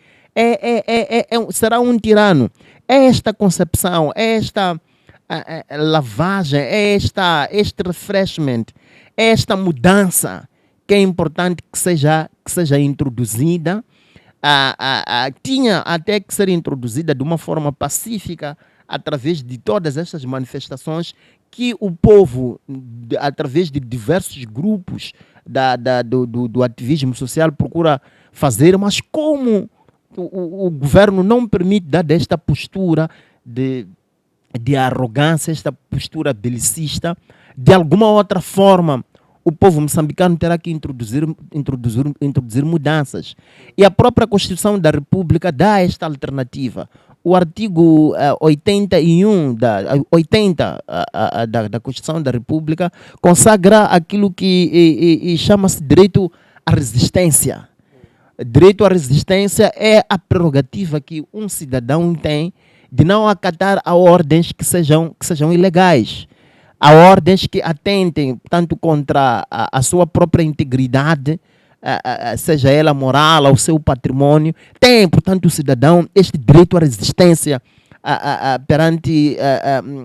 Será um tirano. É esta concepção, é esta lavagem, é este refreshment, é esta mudança que é importante que seja introduzida. Tinha até que ser introduzida de uma forma pacífica, através de todas essas manifestações que o povo, através de diversos grupos do ativismo social, procura fazer, mas como o governo não permite dar desta postura de arrogância, esta postura belicista, de alguma outra forma o povo moçambicano terá que introduzir mudanças. E a própria Constituição da República dá esta alternativa. O artigo 80 da Constituição da República consagra aquilo que chama-se direito à resistência. Direito à resistência é a prerrogativa que um cidadão tem de não acatar a ordens que sejam ilegais, a ordens que atentem tanto contra a sua própria integridade, seja ela moral, ao seu patrimônio. Tem, portanto, o cidadão este direito à resistência perante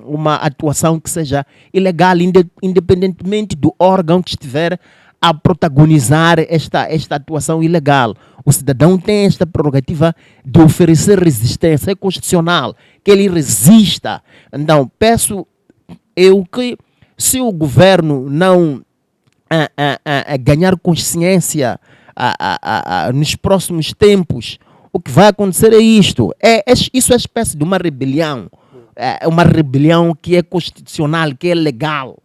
uma atuação que seja ilegal, independentemente do órgão que estiver a protagonizar esta atuação ilegal. O cidadão tem esta prerrogativa de oferecer resistência, é constitucional, que ele resista. Então, peço eu que, se o governo não ganhar consciência nos próximos tempos, o que vai acontecer é isto. Isso é espécie de uma rebelião. Uma rebelião que é constitucional, que é legal.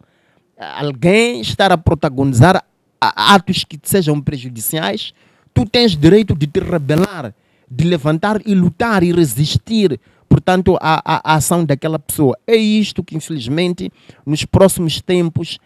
Alguém estar a protagonizar atos que sejam prejudiciais, tu tens direito de te rebelar, de levantar e lutar e resistir, portanto, à ação daquela pessoa. É isto que, infelizmente, nos próximos tempos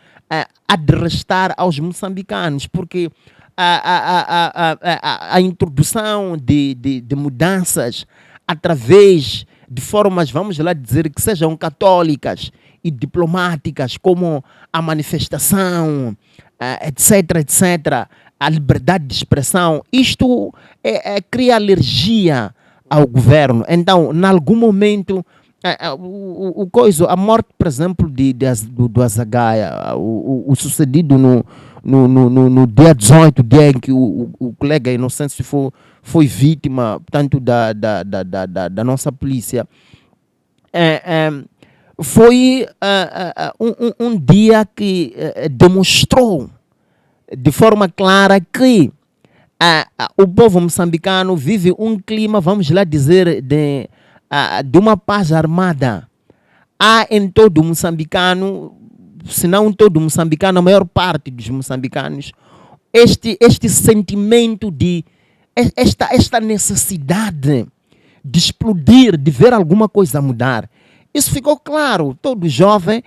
há de restar aos moçambicanos, porque a introdução de mudanças através de formas, vamos lá dizer, que sejam católicas e diplomáticas, como a manifestação, etc, etc, a liberdade de expressão, isto cria alergia ao governo. Então, em algum momento, a morte, por exemplo, do Azagaia, o sucedido no dia 18, dia em que o colega Inocêncio foi vítima, tanto da nossa polícia, foi um dia que demonstrou de forma clara que o povo moçambicano vive um clima, vamos lá dizer, de uma paz armada. Há em todo moçambicano, se não todo moçambicano, a maior parte dos moçambicanos, este sentimento de esta necessidade de explodir, de ver alguma coisa mudar. Isso ficou claro. Todo jovem,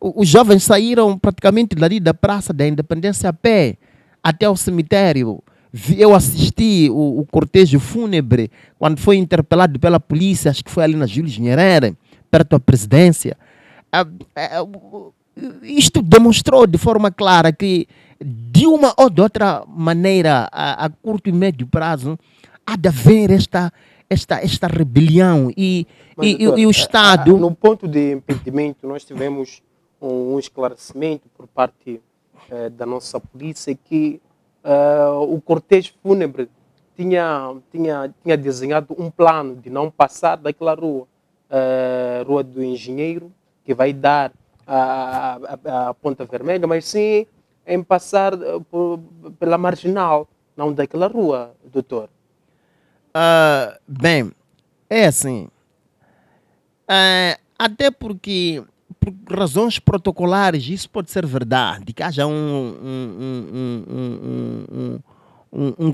os jovens saíram praticamente dali da Praça da Independência a pé até o cemitério. Eu assisti o cortejo fúnebre quando foi interpelado pela polícia, acho que foi ali na Júlio Nyerere, perto da presidência. Isto demonstrou de forma clara que, de uma ou de outra maneira, a curto e médio prazo, há de haver esta rebelião e o Estado... No ponto de impedimento, nós tivemos um esclarecimento por parte da nossa polícia que o cortejo fúnebre tinha desenhado um plano de não passar daquela rua, Rua do Engenheiro, que vai dar a Ponta Vermelha, mas sim em passar pela Marginal, não daquela rua, doutor. Bem, é assim, até porque por razões protocolares isso pode ser verdade, que haja um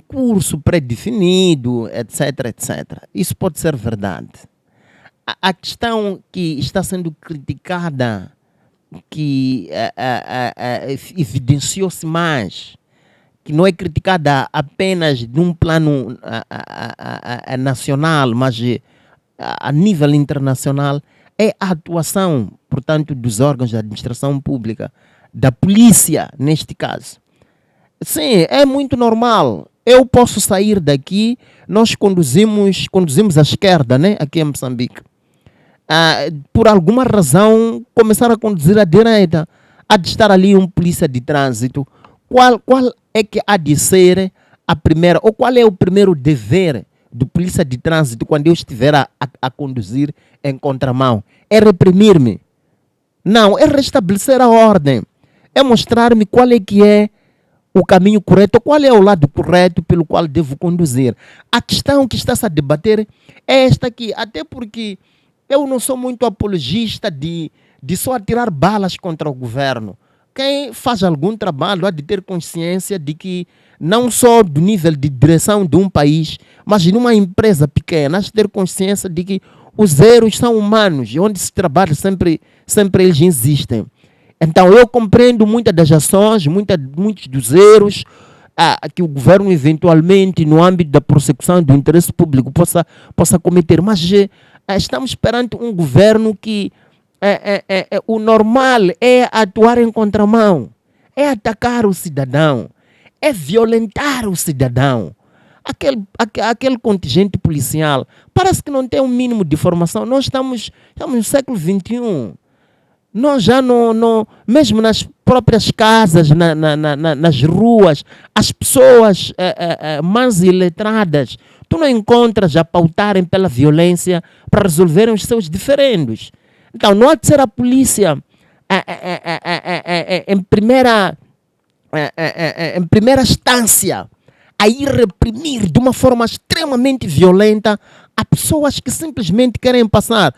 curso pré-definido, etc, etc. Isso pode ser verdade. A questão que está sendo criticada, que evidenciou-se mais, que não é criticada apenas de um plano nacional, mas a nível internacional, é a atuação, portanto, dos órgãos da administração pública, da polícia, neste caso. Sim, é muito normal. Eu posso sair daqui, nós conduzimos à esquerda, né, aqui em Moçambique. Por alguma razão, começar a conduzir à direita. Há de estar ali um polícia de trânsito. Qual é que há de ser a primeira, ou qual é o primeiro dever do polícia de trânsito quando eu estiver a conduzir em contramão? É reprimir-me? Não, é restabelecer a ordem. É mostrar-me qual é que é o caminho correto, qual é o lado correto pelo qual devo conduzir. A questão que está-se a debater é esta aqui, até porque eu não sou muito apologista de só atirar balas contra o governo. Quem faz algum trabalho há de ter consciência de que não só do nível de direção de um país, mas de uma empresa pequena, há de ter consciência de que os erros são humanos, e onde se trabalha sempre eles existem. Então eu compreendo muitas das ações, muitos dos erros que o governo eventualmente no âmbito da prossecução do interesse público possa cometer, mas estamos perante um governo que o normal é atuar em contramão, é atacar o cidadão, é violentar o cidadão. Aquele contingente policial parece que não tem um mínimo de formação. Nós estamos no século XXI. Nós já não, mesmo nas próprias casas, nas ruas, as pessoas mais iletradas, tu não encontras a pautarem pela violência para resolverem os seus diferendos. Então, não há de ser a polícia em primeira instância a ir reprimir de uma forma extremamente violenta a pessoas que simplesmente querem passar.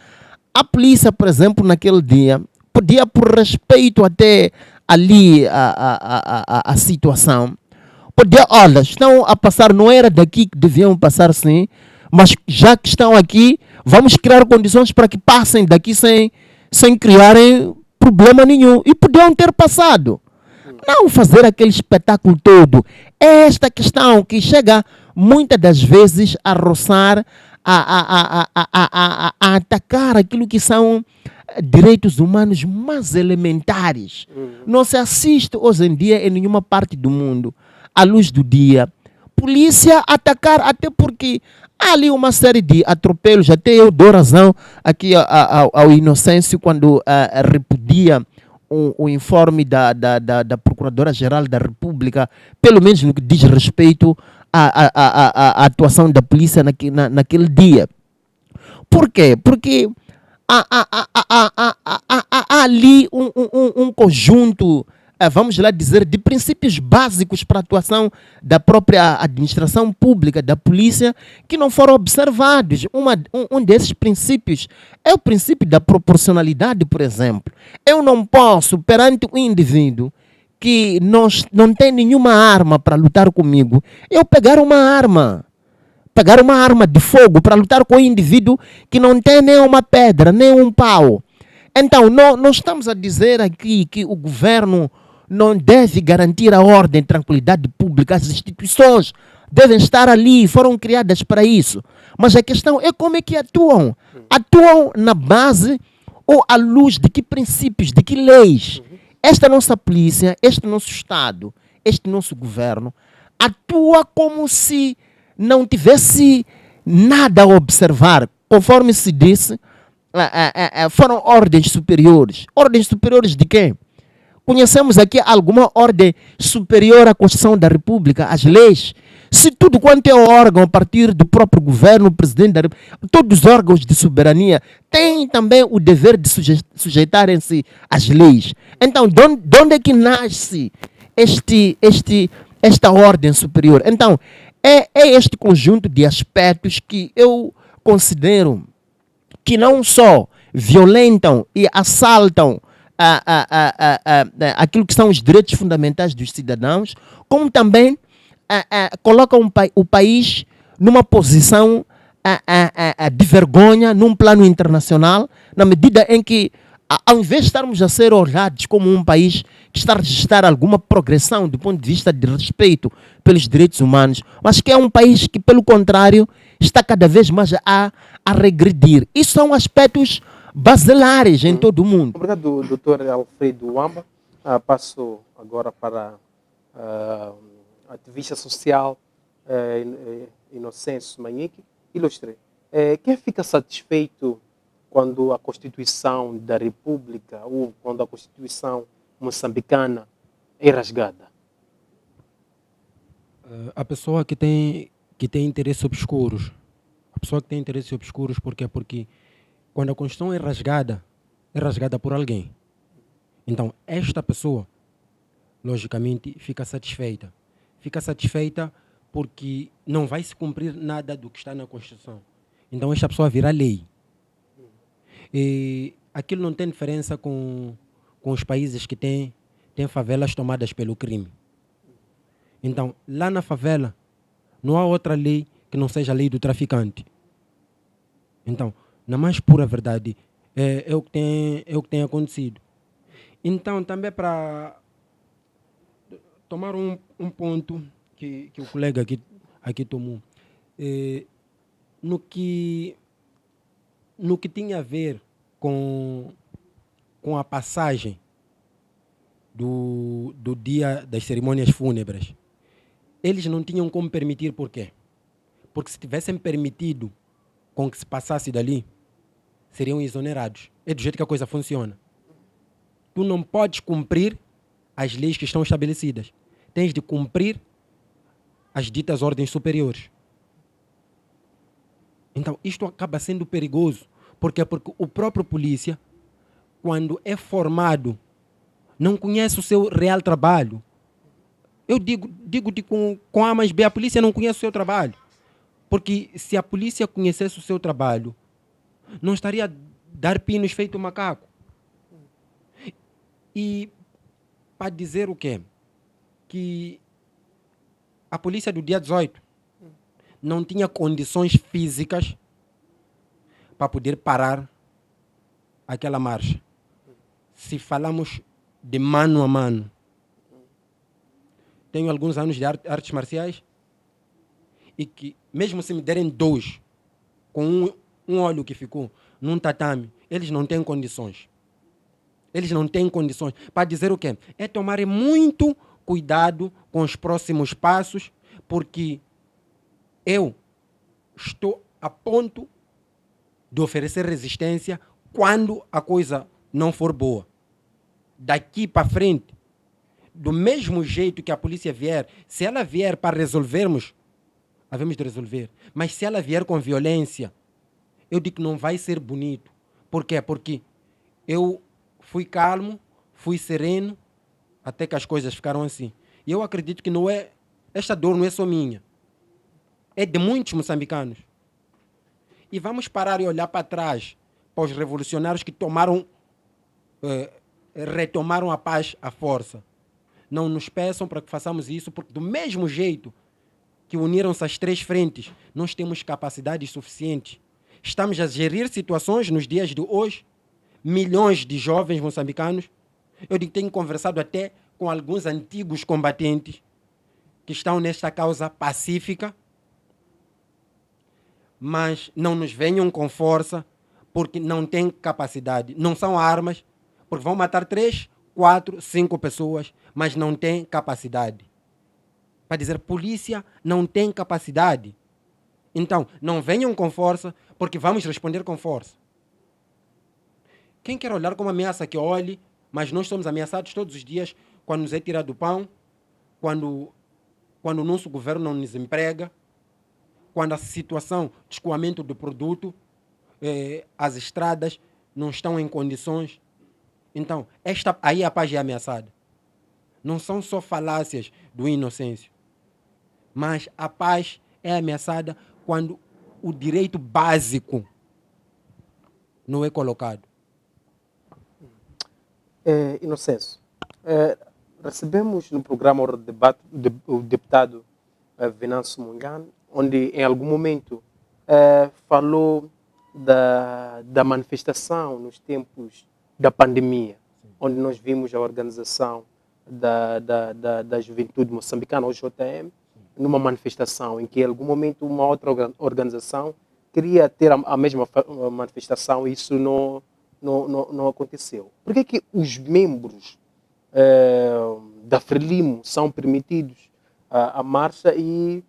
A polícia, por exemplo, naquele dia, podia, por respeito até ali a situação, podia, olha, estão a passar, não era daqui que deviam passar sim, mas já que estão aqui, vamos criar condições para que passem daqui sem criarem problema nenhum. E podiam ter passado. Não fazer aquele espetáculo todo. É esta questão que chega muitas das vezes a roçar, a atacar aquilo que são direitos humanos mais elementares. Não se assiste hoje em dia em nenhuma parte do mundo, à luz do dia, polícia atacar, até porque há ali uma série de atropelos. Até eu dou razão aqui ao Inocêncio quando repudia o informe da Procuradora-Geral da República, pelo menos no que diz respeito à atuação da polícia naquele dia. Por quê? Porque há ali um conjunto, vamos lá dizer, de princípios básicos para a atuação da própria administração pública, da polícia, que não foram observados. Um desses princípios é o princípio da proporcionalidade, por exemplo. Eu não posso, perante um indivíduo que não tem nenhuma arma para lutar comigo, eu pegar uma arma de fogo para lutar com o indivíduo que não tem nem uma pedra, nem um pau. Então, nós estamos a dizer aqui que o governo não deve garantir a ordem e tranquilidade pública. As instituições devem estar ali, foram criadas para isso. Mas a questão é como é que atuam. Atuam na base ou à luz de que princípios, de que leis. Esta nossa polícia, este nosso Estado, este nosso governo, atua como se não tivesse nada a observar. Conforme se disse, foram ordens superiores. Ordens superiores de quem? Conhecemos aqui alguma ordem superior à Constituição da República, às leis? Se tudo quanto é órgão a partir do próprio governo, o presidente da República, todos os órgãos de soberania têm também o dever de sujeitarem-se às leis. Então, de onde é que nasce esta ordem superior? Então, é este conjunto de aspectos que eu considero que não só violentam e assaltam aquilo que são os direitos fundamentais dos cidadãos, como também colocam o país numa posição de vergonha num plano internacional, na medida em que, ao invés de estarmos a ser olhados como um país que está a registrar alguma progressão do ponto de vista de respeito pelos direitos humanos, mas que é um país que, pelo contrário, está cada vez mais a regredir. Isso são aspectos basilares em todo o mundo. Obrigado, Dr. Alfredo Wamba. Passo agora para ativista social Inocêncio Manhique. Ilustre, quem fica satisfeito quando a Constituição da República ou quando a Constituição moçambicana é rasgada? A pessoa que tem interesses obscuros. A pessoa que tem interesses obscuros, porque quando a Constituição é rasgada por alguém. Então, esta pessoa, logicamente, fica satisfeita. Fica satisfeita porque não vai se cumprir nada do que está na Constituição. Então, esta pessoa virá lei. E aquilo não tem diferença com os países que têm favelas tomadas pelo crime. Então, lá na favela, não há outra lei que não seja a lei do traficante. Então, na mais pura verdade, é o que tem acontecido. Então, também para tomar um ponto que o colega aqui tomou, no que tinha a ver com a passagem do dia das cerimônias fúnebres, eles não tinham como permitir. Por quê? Porque se tivessem permitido com que se passasse dali, seriam exonerados. É do jeito que a coisa funciona. Tu não podes cumprir as leis que estão estabelecidas. Tens de cumprir as ditas ordens superiores. Então, isto acaba sendo perigoso. Porque o próprio polícia, quando é formado, não conhece o seu real trabalho. Eu digo-te com A mais B, a polícia não conhece o seu trabalho. Porque se a polícia conhecesse o seu trabalho, não estaria a dar pinos feito macaco. E para dizer o quê? Que a polícia do dia 18 não tinha condições físicas para poder parar aquela marcha. Se falamos de mano a mano. Tenho alguns anos de artes marciais e que, mesmo se me derem 2, com um olho que ficou num tatame, eles não têm condições. Eles não têm condições. Para dizer o quê? É tomarem muito cuidado com os próximos passos, porque eu estou a ponto de oferecer resistência quando a coisa não for boa. Daqui para frente, do mesmo jeito que a polícia vier, se ela vier para resolvermos, havemos de resolver. Mas se ela vier com violência, eu digo que não vai ser bonito. Por quê? Porque eu fui calmo, fui sereno, até que as coisas ficaram assim. E eu acredito que esta dor não é só minha. É de muitos moçambicanos. E vamos parar e olhar para trás, para os revolucionários que retomaram a paz à força. não nos peçam para que façamos isso, porque do mesmo jeito que uniram-se as três frentes, nós temos capacidades suficientes. Estamos a gerir situações nos dias de hoje, milhões de jovens moçambicanos. Eu digo que tenho conversado até com alguns antigos combatentes que estão nesta causa pacífica, mas não nos venham com força, porque não têm capacidade. Não são armas, porque vão matar 3, 4, 5 pessoas, mas não têm capacidade. Para dizer, polícia não tem capacidade. Então, não venham com força, porque vamos responder com força. Quem quer olhar como ameaça, que olhe, mas nós somos ameaçados todos os dias quando nos é tirado o pão, quando o nosso governo não nos emprega, quando a situação de escoamento do produto, as estradas não estão em condições. Então, aí a paz é ameaçada. Não são só falácias do inocêncio, mas a paz é ameaçada quando o direito básico não é colocado. Inocêncio, recebemos no programa Hora de Debate o deputado Venâncio Mondlane, onde em algum momento falou da manifestação nos tempos da pandemia, onde nós vimos a organização da juventude moçambicana, o JM, numa manifestação em que em algum momento uma outra organização queria ter a mesma manifestação e isso não aconteceu. Por que os membros da Frelimo são permitidos a marcha e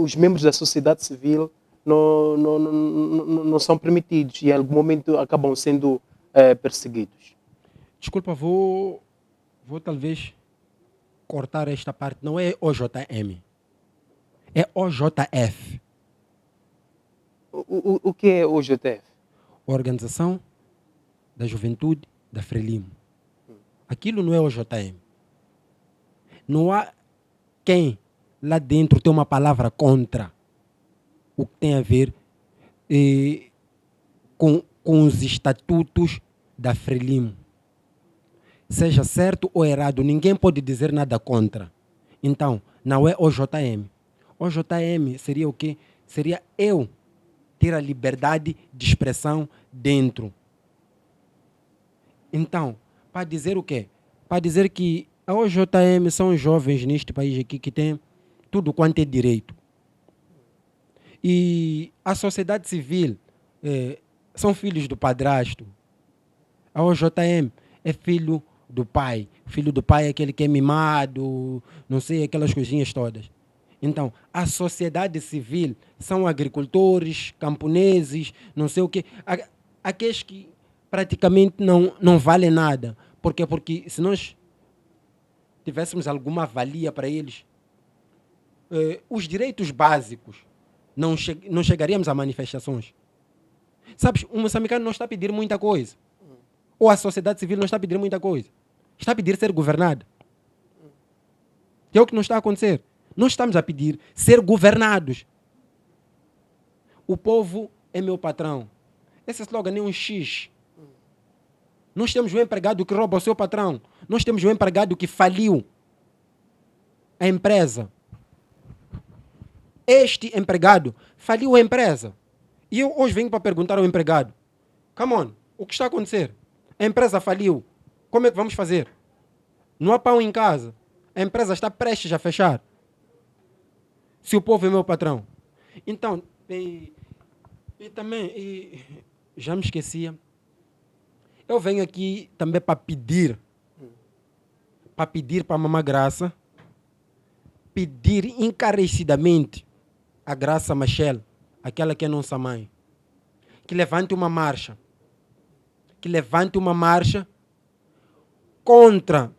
os membros da sociedade civil não são permitidos e em algum momento acabam sendo perseguidos? Desculpa, vou talvez cortar esta parte. Não é OJM, é OJF. O que é OJF? Organização da Juventude da Frelimo. Aquilo não é OJM. Não há quem lá dentro tem uma palavra contra o que tem a ver com os estatutos da Frelimo. Seja certo ou errado, ninguém pode dizer nada contra. Então, não é OJM. OJM seria o quê? Seria eu ter a liberdade de expressão dentro. Então, para dizer o quê? Para dizer que a OJM são jovens neste país aqui que tem tudo quanto é direito. E a sociedade civil são filhos do padrasto. A OJM é filho do pai. Filho do pai é aquele que é mimado, não sei, aquelas coisinhas todas. Então, a sociedade civil são agricultores, camponeses, não sei o quê. Aqueles que praticamente não valem nada. Por quê? Porque se nós tivéssemos alguma valia para eles, os direitos básicos, não chegaríamos a manifestações. Sabes, o moçambicano não está a pedir muita coisa. Ou a sociedade civil não está a pedir muita coisa. Está a pedir ser governada. Que é o que não está a acontecer. Nós estamos a pedir ser governados. O povo é meu patrão. Esse slogan é um X. Nós temos um empregado que rouba o seu patrão. Nós temos um empregado que faliu a empresa. Este empregado faliu a empresa. E eu hoje venho para perguntar ao empregado: come on, o que está a acontecer? A empresa faliu. Como é que vamos fazer? Não há pão em casa. A empresa está prestes a fechar. Se o povo é meu patrão. Então, também, já me esquecia. Eu venho aqui também para pedir para a Mamã Graça, pedir encarecidamente a Graça Machel, aquela que é nossa mãe, que levante uma marcha. Que levante uma marcha contra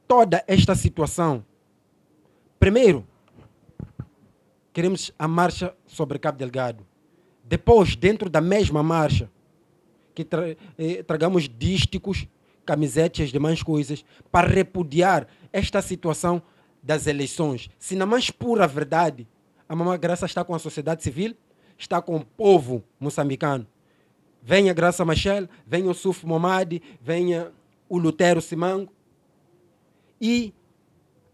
toda esta situação. Primeiro, queremos a marcha sobre Cabo Delgado. Depois, dentro da mesma marcha, que tragamos dísticos, camisetas e demais coisas para repudiar esta situação das eleições. Se na mais pura verdade, a Mamã Graça está com a sociedade civil, está com o povo moçambicano. Venha Graça Machel, venha o Suf Momadi, venha o Lutero Simango e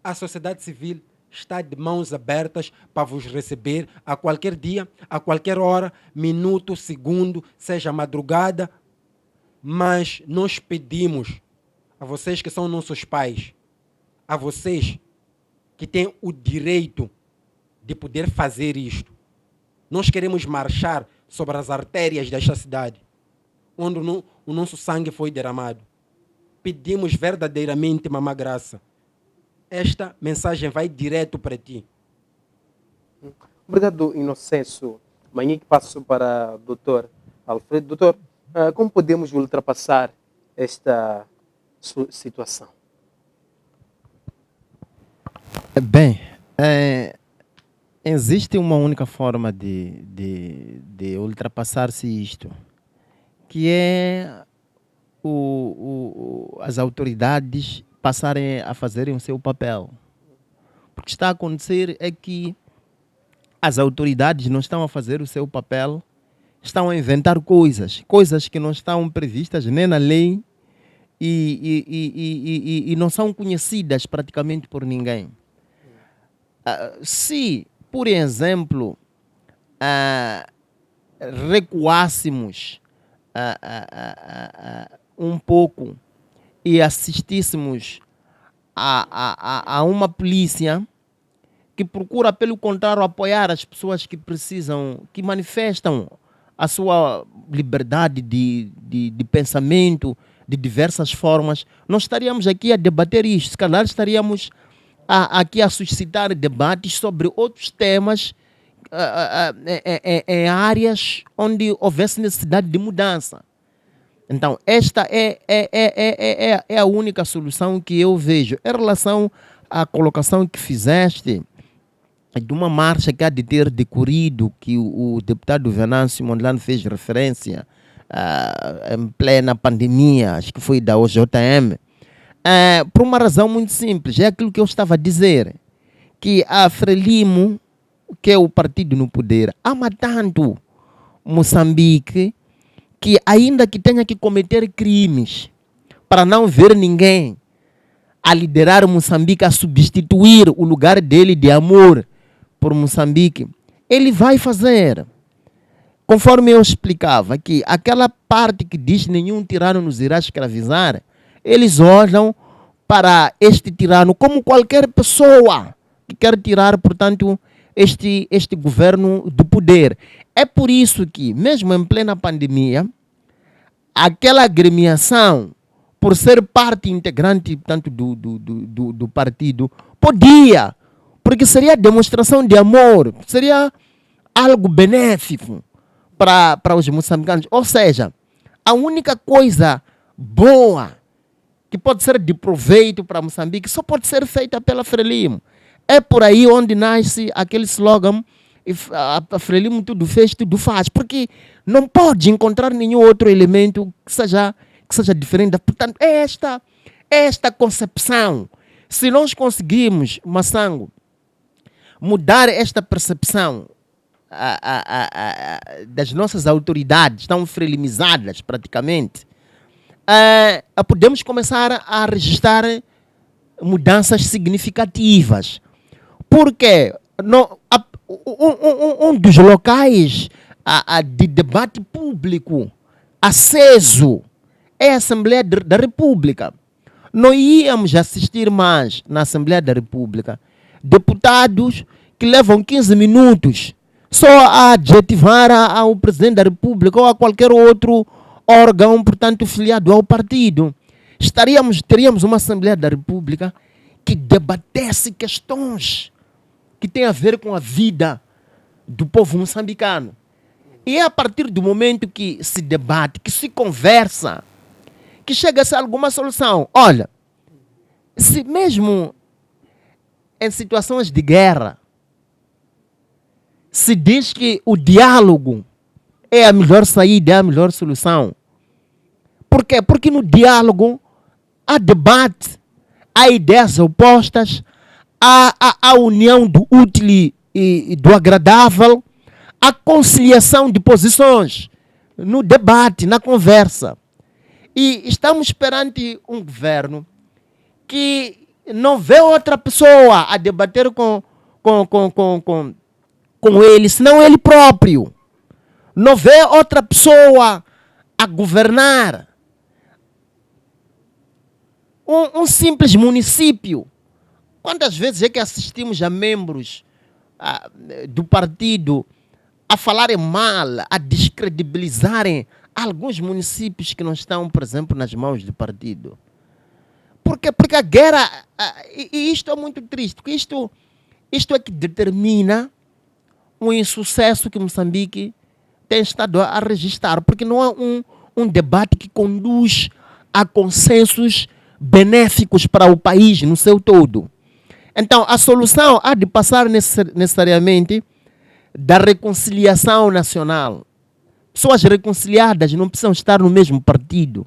a sociedade civil está de mãos abertas para vos receber a qualquer dia, a qualquer hora, minuto, segundo, seja madrugada. Mas nós pedimos a vocês que são nossos pais, a vocês que têm o direito de poder fazer isto. Nós queremos marchar sobre as artérias desta cidade, onde o nosso sangue foi derramado. Pedimos verdadeiramente, Mamã Graça, esta mensagem vai direto para ti. Obrigado, Inocêncio. Amanhã que passo para o doutor Alfredo. Doutor, como podemos ultrapassar esta situação? Bem, existe uma única forma de ultrapassar-se isto, que é as autoridades passarem a fazerem o seu papel. O que está a acontecer é que as autoridades não estão a fazer o seu papel, estão a inventar coisas que não estão previstas nem na lei e não são conhecidas praticamente por ninguém. Se, por exemplo, recuássemos um pouco e assistíssemos a uma polícia que procura, pelo contrário, apoiar as pessoas que precisam, que manifestam a sua liberdade de pensamento de diversas formas, nós estaríamos aqui a debater isto. Se calhar estaríamos aqui a suscitar debates sobre outros temas em áreas onde houvesse necessidade de mudança. Então, esta é a única solução que eu vejo. Em relação à colocação que fizeste, de uma marcha que há de ter decorrido, que o deputado Venâncio Mondlane fez referência em plena pandemia, acho que foi da OJM, por uma razão muito simples, é aquilo que eu estava a dizer, que a Frelimo, que é o partido no poder, ama tanto Moçambique, que ainda que tenha que cometer crimes para não ver ninguém a liderar Moçambique, a substituir o lugar dele de amor por Moçambique, ele vai fazer. Conforme eu explicava, que aquela parte que diz nenhum tirano nos irá escravizar, eles olham para este tirano como qualquer pessoa que quer tirar, portanto, este governo do poder. É por isso que, mesmo em plena pandemia, aquela agremiação, por ser parte integrante, portanto, do partido, podia, porque seria demonstração de amor, seria algo benéfico para os moçambicanos. Ou seja, a única coisa boa que pode ser de proveito para Moçambique só pode ser feita pela Frelimo. É por aí onde nasce aquele slogan: a Frelimo tudo fez, tudo faz, porque não pode encontrar nenhum outro elemento que seja diferente. Portanto, é esta concepção. Se nós conseguirmos, Massango, mudar esta percepção das nossas autoridades, tão frelimizadas praticamente, podemos começar a registrar mudanças significativas. Porque um dos locais de debate público aceso é a Assembleia da República. Não íamos assistir mais na Assembleia da República deputados que levam 15 minutos só a adjetivar ao Presidente da República ou a qualquer outro órgão, portanto, filiado ao partido. Teríamos uma Assembleia da República que debatesse questões que têm a ver com a vida do povo moçambicano. E é a partir do momento que se debate, que se conversa, que chega-se a alguma solução. Olha, se mesmo em situações de guerra se diz que o diálogo é a melhor saída, é a melhor solução. Por quê? Porque no diálogo há debate, há ideias opostas, há a união do útil e do agradável, há conciliação de posições no debate, na conversa. E estamos perante um governo que não vê outra pessoa a debater com ele, senão ele próprio. Não vê outra pessoa a governar. Um simples município. Quantas vezes é que assistimos a membros do partido a falarem mal, a descredibilizarem alguns municípios que não estão, por exemplo, nas mãos do partido? Porque a guerra, e isto é muito triste, porque isto é que determina o insucesso que Moçambique tem estado a registrar, porque não há um debate que conduz a consensos benéficos para o país no seu todo. Então, a solução há de passar necessariamente da reconciliação nacional. Pessoas reconciliadas não precisam estar no mesmo partido.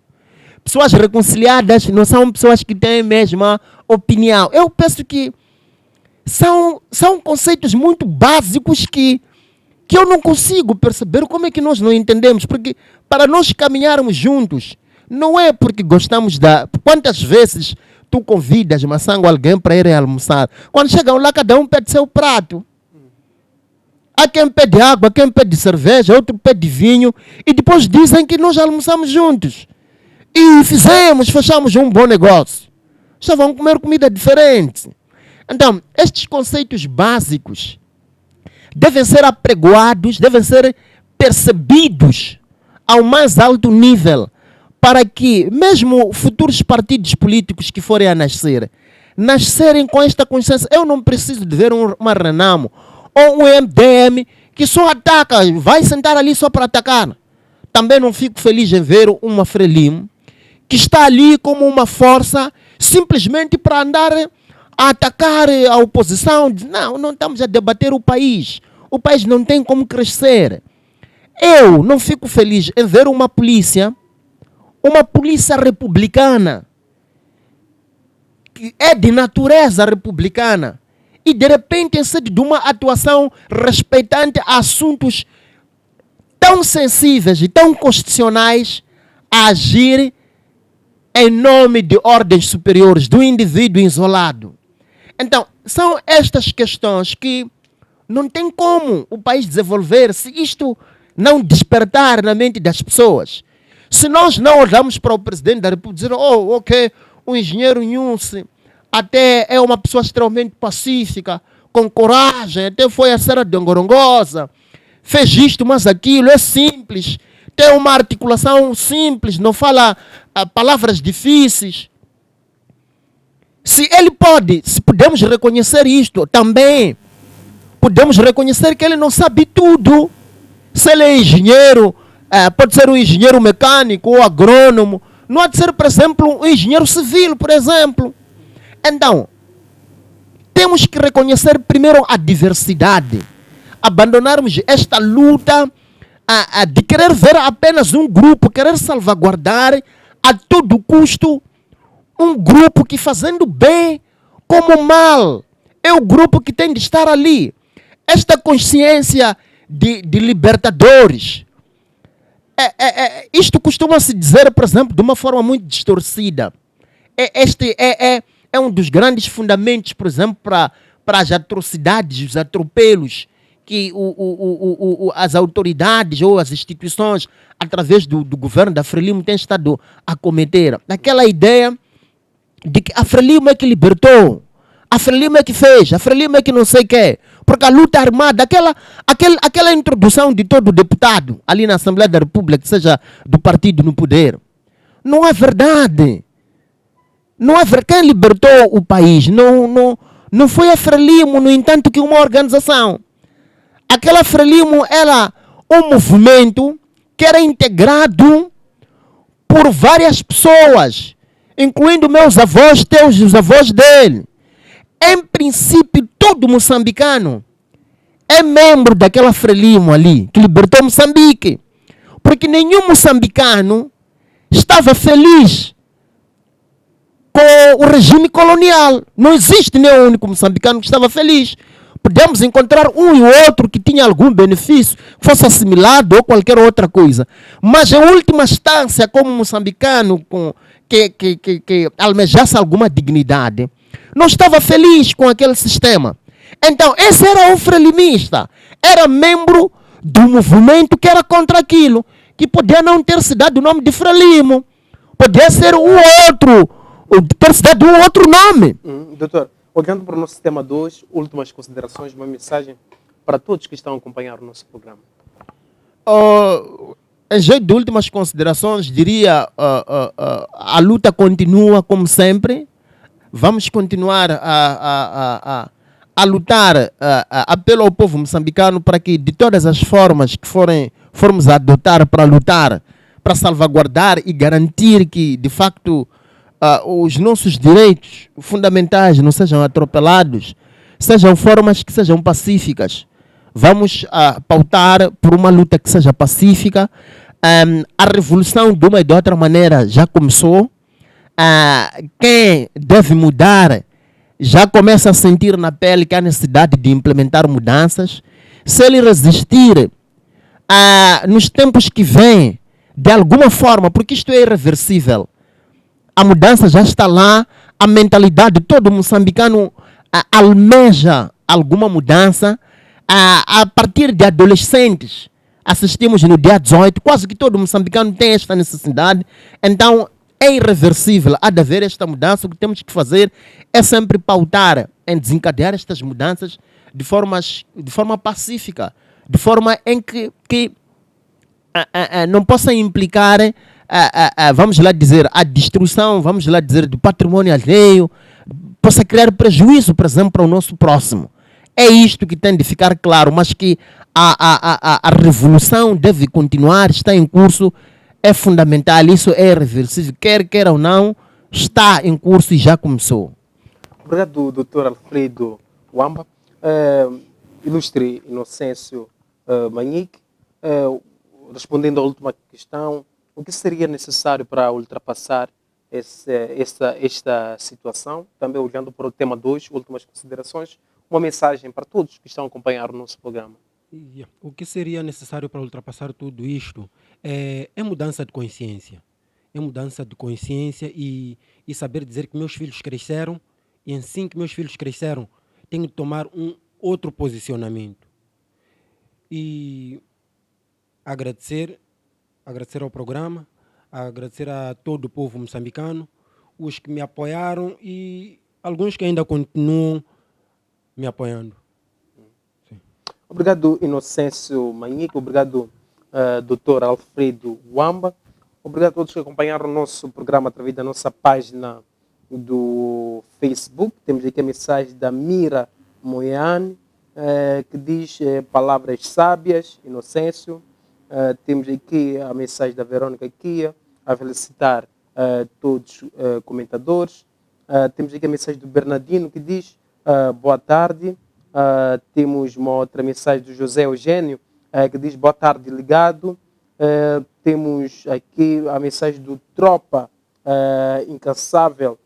Pessoas reconciliadas não são pessoas que têm a mesma opinião. Eu penso que são conceitos muito básicos que eu não consigo perceber como é que nós não entendemos. Porque para nós caminharmos juntos, não é porque gostamos da... Quantas vezes tu convidas Massango alguém para ir almoçar? Quando chegam lá, cada um pede seu prato. Há quem pede água, quem pede cerveja, outro pede vinho. E depois dizem que nós almoçamos juntos. E fechamos um bom negócio. Só vão comer comida diferente. Então, estes conceitos básicos devem ser apregoados, devem ser percebidos ao mais alto nível, para que mesmo futuros partidos políticos que forem a nascerem com esta consciência. Eu não preciso de ver uma Renamo ou um MDM que só ataca, vai sentar ali só para atacar. Também não fico feliz em ver uma Frelimo que está ali como uma força simplesmente para andar a atacar a oposição. Não estamos a debater o país. O país não tem como crescer. Eu não fico feliz em ver uma polícia republicana, que é de natureza republicana, e de repente, em sede de uma atuação respeitante a assuntos tão sensíveis e tão constitucionais, a agir em nome de ordens superiores, do indivíduo isolado. Então, são estas questões que não tem como o país desenvolver se isto não despertar na mente das pessoas. Se nós não olhamos para o presidente da República e dizer, ok, o engenheiro Nunce até é uma pessoa extremamente pacífica, com coragem, até foi a Serra de Ngorongosa, fez isto, mas aquilo, é simples, tem uma articulação simples, não fala palavras difíceis. Se podemos reconhecer isto, também podemos reconhecer que ele não sabe tudo. Se ele é engenheiro, pode ser um engenheiro mecânico ou agrônomo, não há de ser, por exemplo, um engenheiro civil, por exemplo. Então, temos que reconhecer primeiro a diversidade, abandonarmos esta luta de querer ver apenas um grupo, querer salvaguardar a todo custo um grupo que, fazendo bem como mal, é o grupo que tem de estar ali. Esta consciência de libertadores, isto costuma-se dizer, por exemplo, de uma forma muito distorcida. Este é um dos grandes fundamentos, por exemplo, para as atrocidades, os atropelos que as autoridades ou as instituições, através do governo da Frelimo, têm estado a cometer. Aquela ideia de que a Frelimo é que libertou, a Frelimo é que fez, a Frelimo é que não sei o quê. Porque a luta armada, aquela introdução de todo deputado ali na Assembleia da República, que seja do partido no poder, não é verdade. Não é verdade. Quem libertou o país não foi a Frelimo, no entanto, que uma organização. Aquela Frelimo era um movimento que era integrado por várias pessoas, incluindo meus avós, os avós dele. Em princípio, todo moçambicano é membro daquela Frelimo ali, que libertou Moçambique. Porque nenhum moçambicano estava feliz com o regime colonial. Não existe nenhum único moçambicano que estava feliz. Podemos encontrar um e outro que tinha algum benefício, fosse assimilado ou qualquer outra coisa. Mas, em última instância, como moçambicano que almejasse alguma dignidade, não estava feliz com aquele sistema. Então, esse era o frelimista, era membro do movimento que era contra aquilo, que podia não ter se dado o nome de Frelimo, podia ser um outro, ter se dado um outro nome. Doutor, olhando para o nosso tema 2, últimas considerações, uma mensagem para todos que estão a acompanhar o nosso programa. Em jeito de últimas considerações, diria a luta continua como sempre. Vamos continuar a lutar, apelo ao povo moçambicano para que de todas as formas que formos a adotar para lutar, para salvaguardar e garantir que de facto os nossos direitos fundamentais não sejam atropelados, sejam formas que sejam pacíficas. Vamos pautar por uma luta que seja pacífica. A revolução, de uma e de outra maneira, já começou. Quem deve mudar já começa a sentir na pele que há necessidade de implementar mudanças. Se ele resistir nos tempos que vêm, de alguma forma, porque isto é irreversível, a mudança já está lá, a mentalidade de todo moçambicano almeja alguma mudança. A partir de adolescentes, assistimos no dia 18, quase que todo moçambicano tem esta necessidade. Então, é irreversível, há de haver esta mudança. O que temos que fazer é sempre pautar em desencadear estas mudanças de forma pacífica, de forma em que não possa implicar, vamos lá dizer, a destruição, vamos lá dizer, do patrimônio alheio, possa criar prejuízo, por exemplo, para o nosso próximo. É isto que tem de ficar claro, mas que a revolução deve continuar, está em curso, é fundamental, isso é irreversível, quer ou não, está em curso e já começou. Obrigado, Dr. Alfredo Wamba. Ilustre Inocêncio Manhique, respondendo à última questão, o que seria necessário para ultrapassar esta situação? Também olhando para o tema 2, últimas considerações, uma mensagem para todos que estão a acompanhar o nosso programa. O que seria necessário para ultrapassar tudo isto é mudança de consciência. É mudança de consciência e saber dizer que meus filhos cresceram e assim que meus filhos cresceram, tenho que tomar um outro posicionamento. E agradecer ao programa, agradecer a todo o povo moçambicano, os que me apoiaram e alguns que ainda continuam me apoiando. Sim. Obrigado, Inocêncio Manhique. Obrigado, Dr. Alfredo Wamba. Obrigado a todos que acompanharam o nosso programa através da nossa página do Facebook. Temos aqui a mensagem da Mira Moiane, que diz palavras sábias, Inocêncio. Temos aqui a mensagem da Verônica Kia, a felicitar todos os comentadores. Temos aqui a mensagem do Bernardino, que diz boa tarde. Temos uma outra mensagem do José Eugênio, que diz boa tarde, ligado. Temos aqui a mensagem do Tropa Incansável.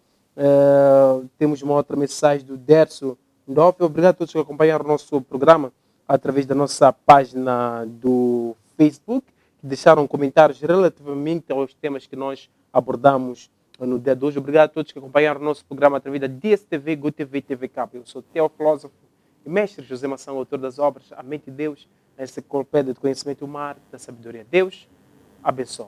Temos uma outra mensagem do Derso Ndop. Obrigado a todos que acompanharam o nosso programa através da nossa página do Facebook, que deixaram comentários relativamente aos temas que nós abordamos no dia de hoje. Obrigado a todos que acompanharam o nosso programa através da DSTV, GoTV e TVK. Eu sou Teo Filósofo e mestre José Maçã, autor das obras A Mente de Deus, a enciclopédia de conhecimento humano, da sabedoria. Deus abençoe.